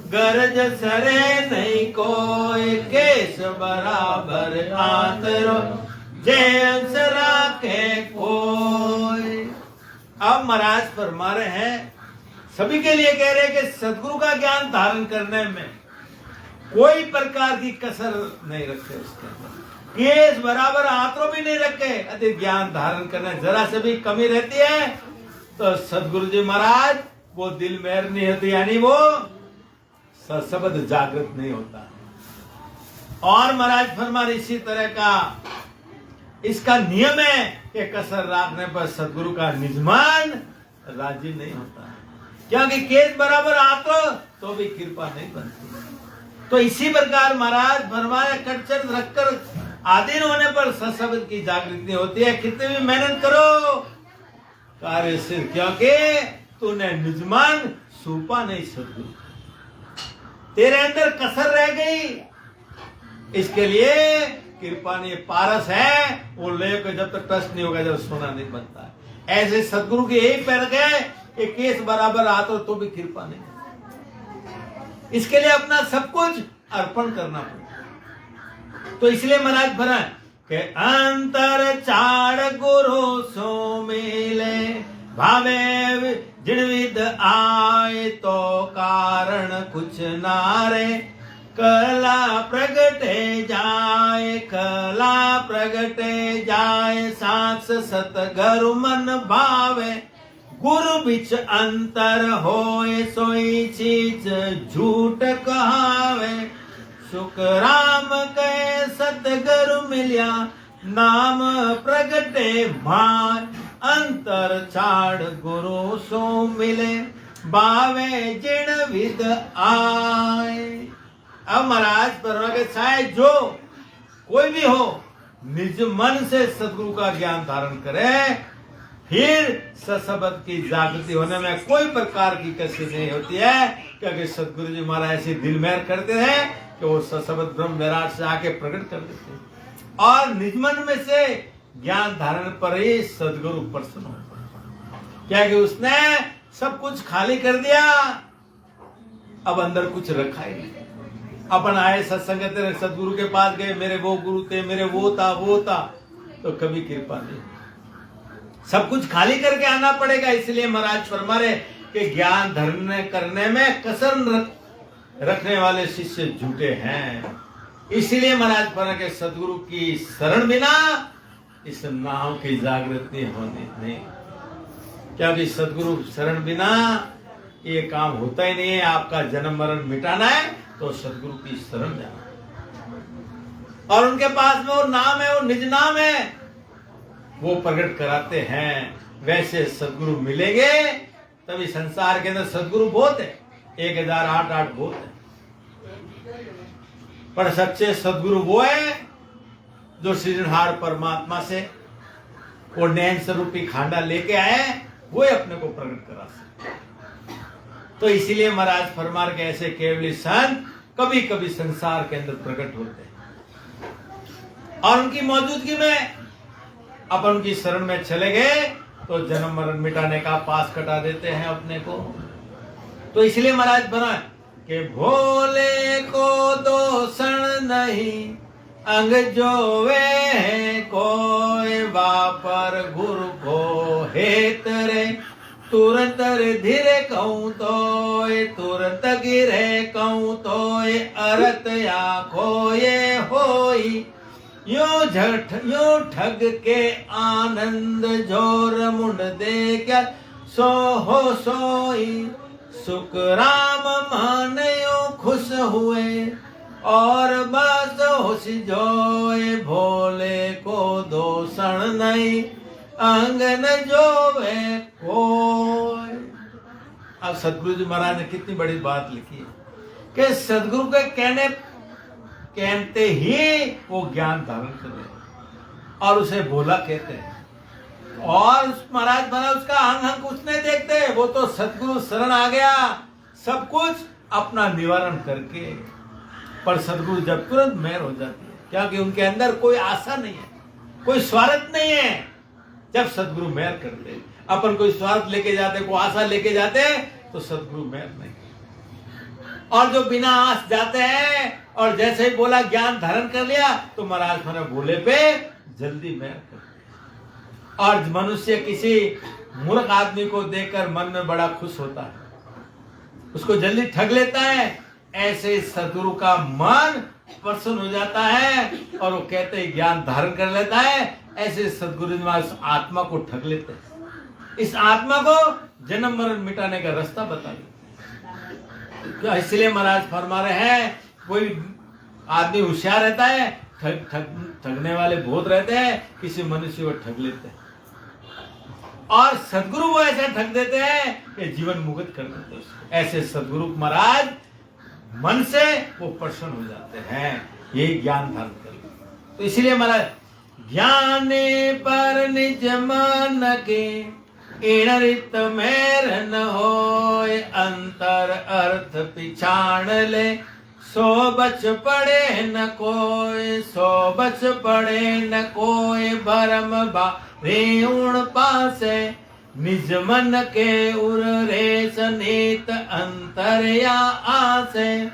गरज सरे नहीं कोई, केस बराबर आतरो, जय सरा के कोई। अब महाराज फरमा रहे हैं, सभी के लिए कह रहे हैं कि सदगुरु का ज्ञान धारण करने में कोई प्रकार की कसर नहीं रखे, उसके अंदर केस बराबर आतरो भी नहीं रखे। यदि ज्ञान धारण करने जरा से भी कमी रहती है तो सदगुरु जी महाराज वो दिल मेहर नहीं होती, यानी वो शब्द जागृत नहीं होता। और महाराज फरमान इसी तरह का इसका नियम है कि कसर रखने पर सदगुरु का निजमान राजी नहीं होता, क्योंकि केस बराबर आतो तो भी कृपा नहीं बनती। तो इसी प्रकार महाराज फरमाया, कटचट रखकर आधीन होने पर सशब्द की जागृति होती है। कितनी भी मेहनत करो कार्य सिर, क्योंकि तूने निजमान सूपा नहीं सदगुरु, तेरे अंदर कसर रह गई। इसके लिए कृपा नहीं, पारस है वो लेकर जब तक टच नहीं होगा, जब सोना नहीं बनता है। ऐसे सदगुरु के यही पैर गए कि केस बराबर आतो तो भी कृपा नहीं। इसके लिए अपना सब कुछ अर्पण करना पड़ेगा। तो इसलिए महाराज भरा के अंतर चाड़ गुरु सो मिले, भावे जिणविद आए तो कारण कुछ नारे, कला प्रगटे जाए, कला प्रगटे जाए, साक्ष सतगुरु मन भावे, गुरु बिच अंतर होए, सोई चीज झूठ कहावे, सुख राम के सतगुरु मिल्या, नाम प्रगटे माय, अंतर छाड़ गुरु सो मिले, बावे जिण विद आए। अब महाराज परवा के चाहे जो कोई भी हो, निज मन से सदगुरु का ज्ञान धारण करे, फिर सशब्द की जागृति होने में कोई प्रकार की कसर नहीं होती है, क्योंकि सदगुरु जी महाराज ऐसे दिल मेहर करते हैं कि वो सशब्द ब्रह्म विराट से आके प्रकट कर देते हैं, और निज मन में से ज्ञान धारण पर ही सदगुरु प्रसन्न होते हैं, क्योंकि उसने सब कुछ खाली कर दिया, अब अंदर कुछ रखा ही नहीं। अपन आए सत्संग तेरे सदगुरु के पास गए, मेरे वो गुरु थे, मेरे वो था, तो कभी कृपा नहीं। सब कुछ खाली करके आना पड़ेगा। इसलिए महाराज फरमा रहे कि ज्ञान धारण करने में कसर रखने वाले शिष्य झूठे हैं। इसलिए महाराज फरमा के सदगुरु की शरण बिना इस नाव की जागृति होनी नहीं, क्योंकि सदगुरु शरण बिना ये काम होता ही नहीं है। आपका जन्म मरण मिटाना है तो सदगुरु की शरण जाना, और उनके पास में वो नाम है, वो निज नाम है, वो प्रकट कराते हैं। वैसे सदगुरु मिलेंगे तभी संसार के अंदर सदगुरु बहुत है, 1008 बहुत है, पर सच्चे सदगुरु वो है जो सृजनहार परमात्मा से वो नैन स्वरूपी खांडा लेके आए, वो अपने को प्रकट करा सकते। तो इसीलिए महाराज फरमार के ऐसे केवली संत कभी कभी संसार के अंदर प्रकट होते हैं, और उनकी मौजूदगी में अपन उनकी शरण में चले गए तो जन्म मरण मिटाने का पास कटा देते हैं अपने को। तो इसलिए महाराज बना कि भोले को दोषण नहीं, अंग जोवे है कोई, वापर गुरु को हेत रे, तुरंत धीरे कहूं तो, तुरंत गिरे कहूं तो, अरत या खोए होई, यो ठग के आनंद जोर मुंड दे क्या, सो हो सोई, सुख राम मानयो खुश हुए और बस होश जोए भोले को दोषण नहीं अंगन जोवे कोई। अब सदगुरु जी महाराज ने कितनी बड़ी बात लिखी है कि सदगुरु के कहते ही वो ज्ञान धारण कर ले और उसे भोला कहते हैं। और उस महाराज बना उसका अंग अंग कुछ नहीं देखते, वो तो सदगुरु शरण आ गया सब कुछ अपना निवारण करके। पर सदगुरु जब तुरंत मेहर हो जाती है क्योंकि उनके अंदर कोई आशा नहीं है, कोई स्वार्थ नहीं है। जब सदगुरु मेहर करते, अपन कोई स्वार्थ लेके जाते, कोई आशा लेके जाते तो सदगुरु मेहर नहीं। और जो बिना आस जाते हैं और जैसे ही बोला ज्ञान धारण कर लिया तो महाराज मैंने भोले पे जल्दी मेहर कर। और मनुष्य किसी मूर्ख आदमी को देखकर मन में बड़ा खुश होता है, उसको जल्दी ठग लेता है। ऐसे सदगुरु का मन प्रसन्न हो जाता है और वो कहते हैं ज्ञान धारण कर लेता है। ऐसे सदगुरु इस आत्मा को ठग लेते हैं, इस आत्मा को जन्म मरण मिटाने का रास्ता बता देते हैं। इसलिए महाराज फरमा रहे हैं कोई आदमी होशियार रहता है, ठगने वाले बहुत रहते हैं, किसी मनुष्य को ठग लेते हैं और सदगुरु वो ऐसे ठग देते हैं कि जीवन मुक्त कर देते हैं। ऐसे सदगुरु महाराज मन से वो प्रसन्न हो जाते हैं, यही ज्ञान धारण कर। तो इसलिए महाराज ज्ञाने पर निज मन के इणरित मेर न होय अंतर अर्थ पिछाड़ ले सो बच पड़े न कोई, सो बच पड़े न कोई भरम भारी पासे निज मन के उर रे सनीत अंतर या आसे।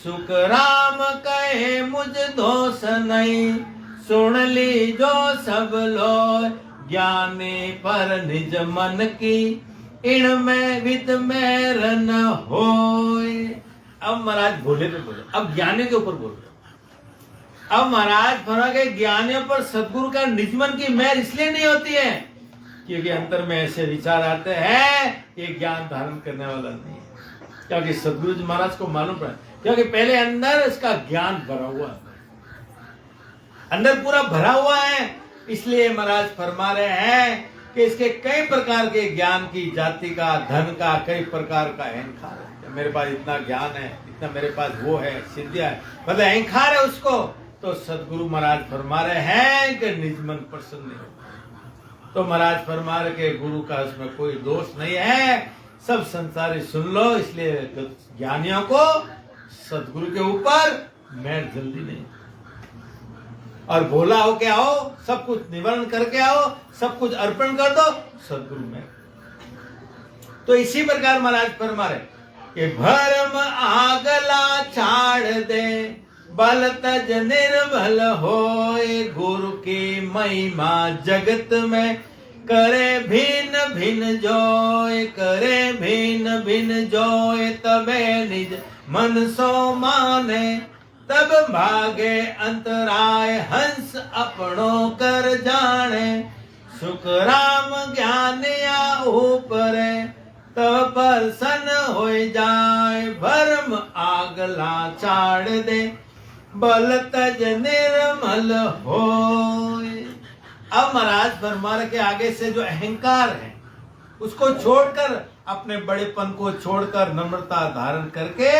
सुख राम कहे मुझ दोष नहीं सुन ली जो सब लो ज्ञाने पर निज मन की इण में विद मेर न होय। अब महाराज भोले पे बोले, अब ज्ञानी के ऊपर बोल रहे। अब महाराज फरमा के ज्ञानियों पर सदगुरु का निज मन की मेहर इसलिए नहीं होती है क्योंकि अंतर में ऐसे विचार आते हैं कि ज्ञान धारण करने वाला नहीं है। क्योंकि सदगुरु जी महाराज को मालूम पड़ा, क्योंकि पहले अंदर इसका ज्ञान भरा हुआ है, अंदर पूरा भरा हुआ है। इसलिए महाराज फरमा रहे हैं कि इसके कई प्रकार के ज्ञान की जाति का धन का कई प्रकार का अहंकार है। मेरे पास इतना ज्ञान है, इतना मेरे पास वो है, सिद्धियां है, मतलब अहंकार है उसको। तो सदगुरु महाराज फरमा रहे हैं कि निज मन प्रसन्न नहीं होता। तो महाराज फरमा रहे कि गुरु का उसमें कोई दोष नहीं है, सब संसारी सुन लो। इसलिए ज्ञानियों को सदगुरु के ऊपर मेहर जल्दी नहीं, और भोला हो के आओ, सब कुछ निवारण करके आओ, सब कुछ अर्पण कर दो सदगुरु में। तो इसी प्रकार महाराज फरमा रहे कि भरम आगला छाड़ दे बल तज निर्बल होए गुरु की महिमा जगत में करे भिन्न भिन्न जोय, करे भिन्न भिन्न जोय तबे निज मन सो माने तब भागे अंतराय हंस अपनों कर जाने। सुख राम ज्ञान या ऊपरे तब प्रसन्न हो जाए भरम आगला छाड़ दे बल तज निर्मल होए। अब महाराज फरमा के आगे से जो अहंकार है उसको छोड़कर, अपने बड़ेपन को छोड़कर नम्रता धारण करके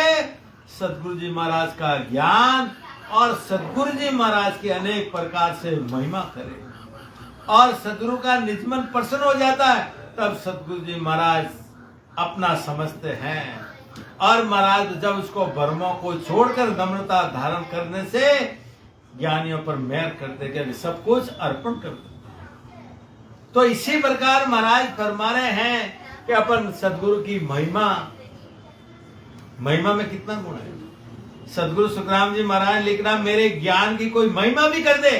सदगुरु जी महाराज का ज्ञान और सदगुरु जी महाराज की अनेक प्रकार से महिमा करे और सदगुरु का निज मन प्रसन्न हो जाता है। तब सदगुरु जी महाराज अपना समझते हैं और महाराज जब उसको भरमों को छोड़कर नम्रता धारण करने से ज्ञानियों पर मेहर करते कि सब कुछ अर्पण करते। तो इसी प्रकार महाराज फरमा रहे हैं कि अपन सदगुरु की महिमा में कितना गुण है। सदगुरु सुखराम जी महाराज लिखना मेरे ज्ञान की कोई महिमा भी कर दे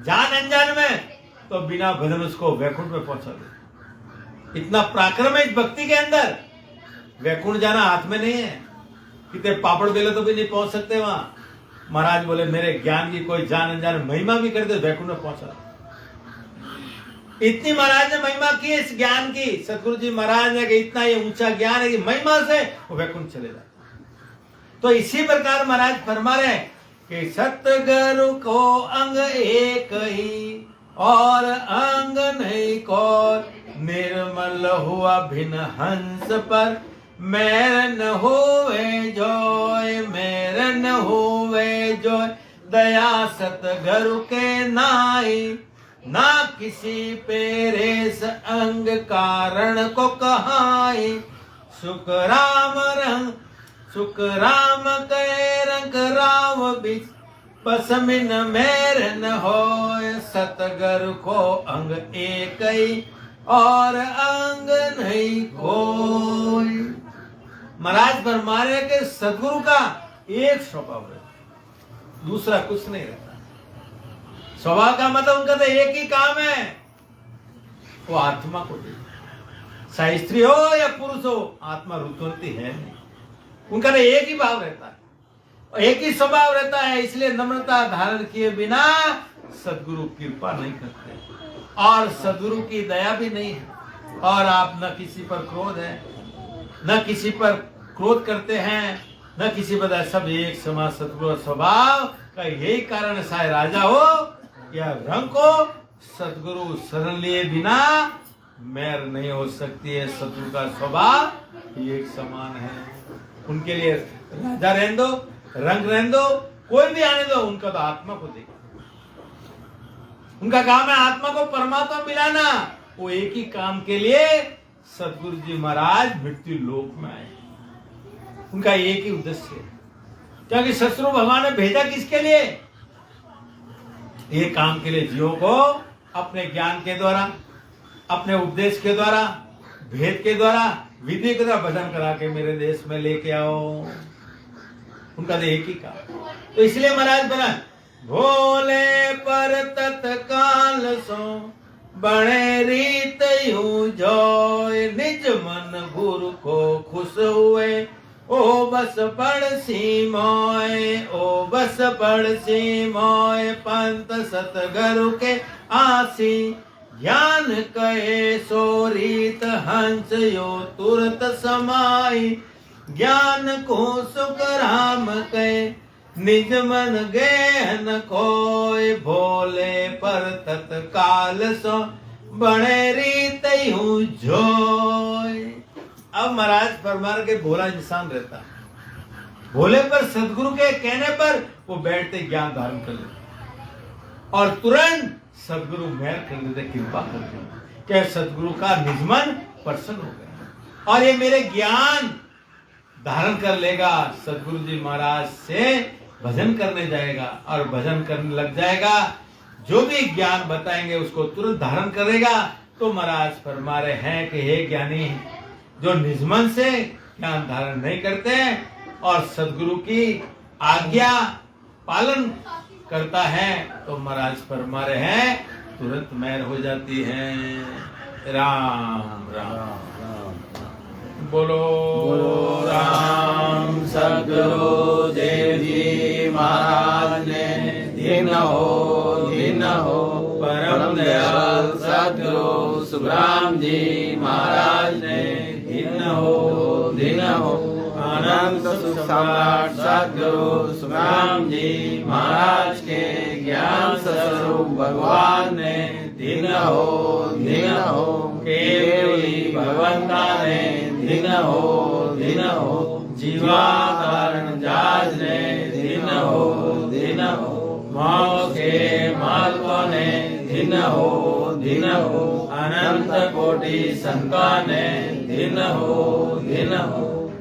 जान अनजान में तो बिना भजन उसको वैकुंठ में पहुंचा दे। इतना पराक्रम है इस भक्ति के अंदर। वैकुंठ जाना हाथ में नहीं है, कितने पापड़ बेले तो भी नहीं पहुंच सकते वहां। महाराज बोले मेरे ज्ञान की कोई जान अनजान महिमा भी कर दे वैकुंठ में पहुंचा। इतनी महाराज ने महिमा की इस ज्ञान की, सदगुरु जी महाराज ने कि इतना ये ऊंचा ज्ञान है कि महिमा से वो वैकुंठ चले जाता। तो इसी प्रकार महाराज फरमा रहे हैं कि सतगुरु को अंग एक ही और अंग नहीं को, निर्मल हुआ भिन्न हंस पर, मेर न होवे जोय, मेर न होवे जोय, दया सतगुरु के नाई, ना किसी पेरेस अंग कारण को कहाई, सुख राम के रंग राव बिच, पसमिन मेर न होय, सतगुरु को अंग एक ही और अंग नहीं कोई। महाराज फरमा रहे के सदगुरु का एक स्वभाव रहता, दूसरा कुछ नहीं रहता। स्वभाव का मतलब उनका तो एक ही काम है, वो आत्मा को देखना, चाहे स्त्री हो या पुरुष हो, आत्मा रुतवंती है नहीं। उनका तो एक ही भाव रहता है, एक ही स्वभाव रहता है। इसलिए नम्रता धारण किए बिना सदगुरु कृपा नहीं करते और सदगुरु की दया भी नहीं है। और आप न किसी पर क्रोध है, न किसी पर क्रोध करते हैं, न किसी पर, सब एक समान सदगुरु स्वभाव का यही कारण, चाहे राजा हो या रंग को, सदगुरु शरण लिए बिना मैर नहीं हो सकती है। सदगुरु का स्वभाव एक समान है। उनके लिए राजा रहने दो, रंग रहने दो, कोई भी आने दो, उनका तो आत्मा को देखो। उनका काम है आत्मा को परमात्मा मिलाना। वो एक ही काम के लिए सदगुरु जी महाराज मृत्यु लोक में आए। उनका एक ही उद्देश्य है, क्योंकि ससुर भगवान ने भेजा किसके लिए? ये काम के लिए, जीवों को अपने ज्ञान के द्वारा, अपने उपदेश के द्वारा, भेद के द्वारा, विधि के द्वारा भजन करा के मेरे देश में लेके आओ। उनका तो एक ही काम। तो इसलिए महाराज बना, भोले पर तत्काल सो बड़े रीत यूं जोय, निज मन गुरु को खुश हुए, ओ बस पड़सी मोय, ओ बस पड़सी मोय, पंत सतगुरु के आसी, ज्ञान कहे सो रीत हंस यो तुरत समाई, ज्ञान को सुख राम कहे, निज मन गेहन कोय, भोले पर तत्काल सो बड़े रीत यूं जोय। अब महाराज फरमान के भोला इंसान रहता है, भोले पर सदगुरु के कहने पर वो बैठते ज्ञान धारण कर लेते और तुरंत सदगुरु मेहर कर देते, कृपा कर देते, क्या सदगुरु का निजमन प्रसन्न हो गया और ये मेरे ज्ञान धारण कर लेगा। सदगुरु जी महाराज से भजन करने जाएगा और भजन करने लग जाएगा, जो भी ज्ञान बताएंगे उसको तुरंत धारण करेगा। तो महाराज फरमा रहे हैं कि हे ज्ञानी, जो निजमन से ज्ञान धारण नहीं करते और सदगुरु की आज्ञा पालन करता है, तो महाराज फरमा रहे हैं तुरंत मेहर हो जाती है। राम राम बोलो राम। सद्गुरु देव जी महाराज ने दिन हो परम दयाल सद्गुरु सुखराम जी महाराज ने दिन हो अनंत सुख सम्राट सद्गुरु सुखराम जी महाराज के ज्ञान स्वरूप भगवान ने दिन हो केवली भगवंता ने दिन हो जीवा कारण जाज ने दिन हो माओ के मालकों ने दिन हो अनंत कोटि संता ने दिन हो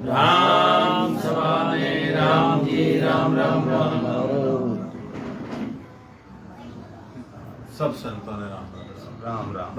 राम सभा में राम जी राम राम राम राम। सब संतों ने राम राम राम।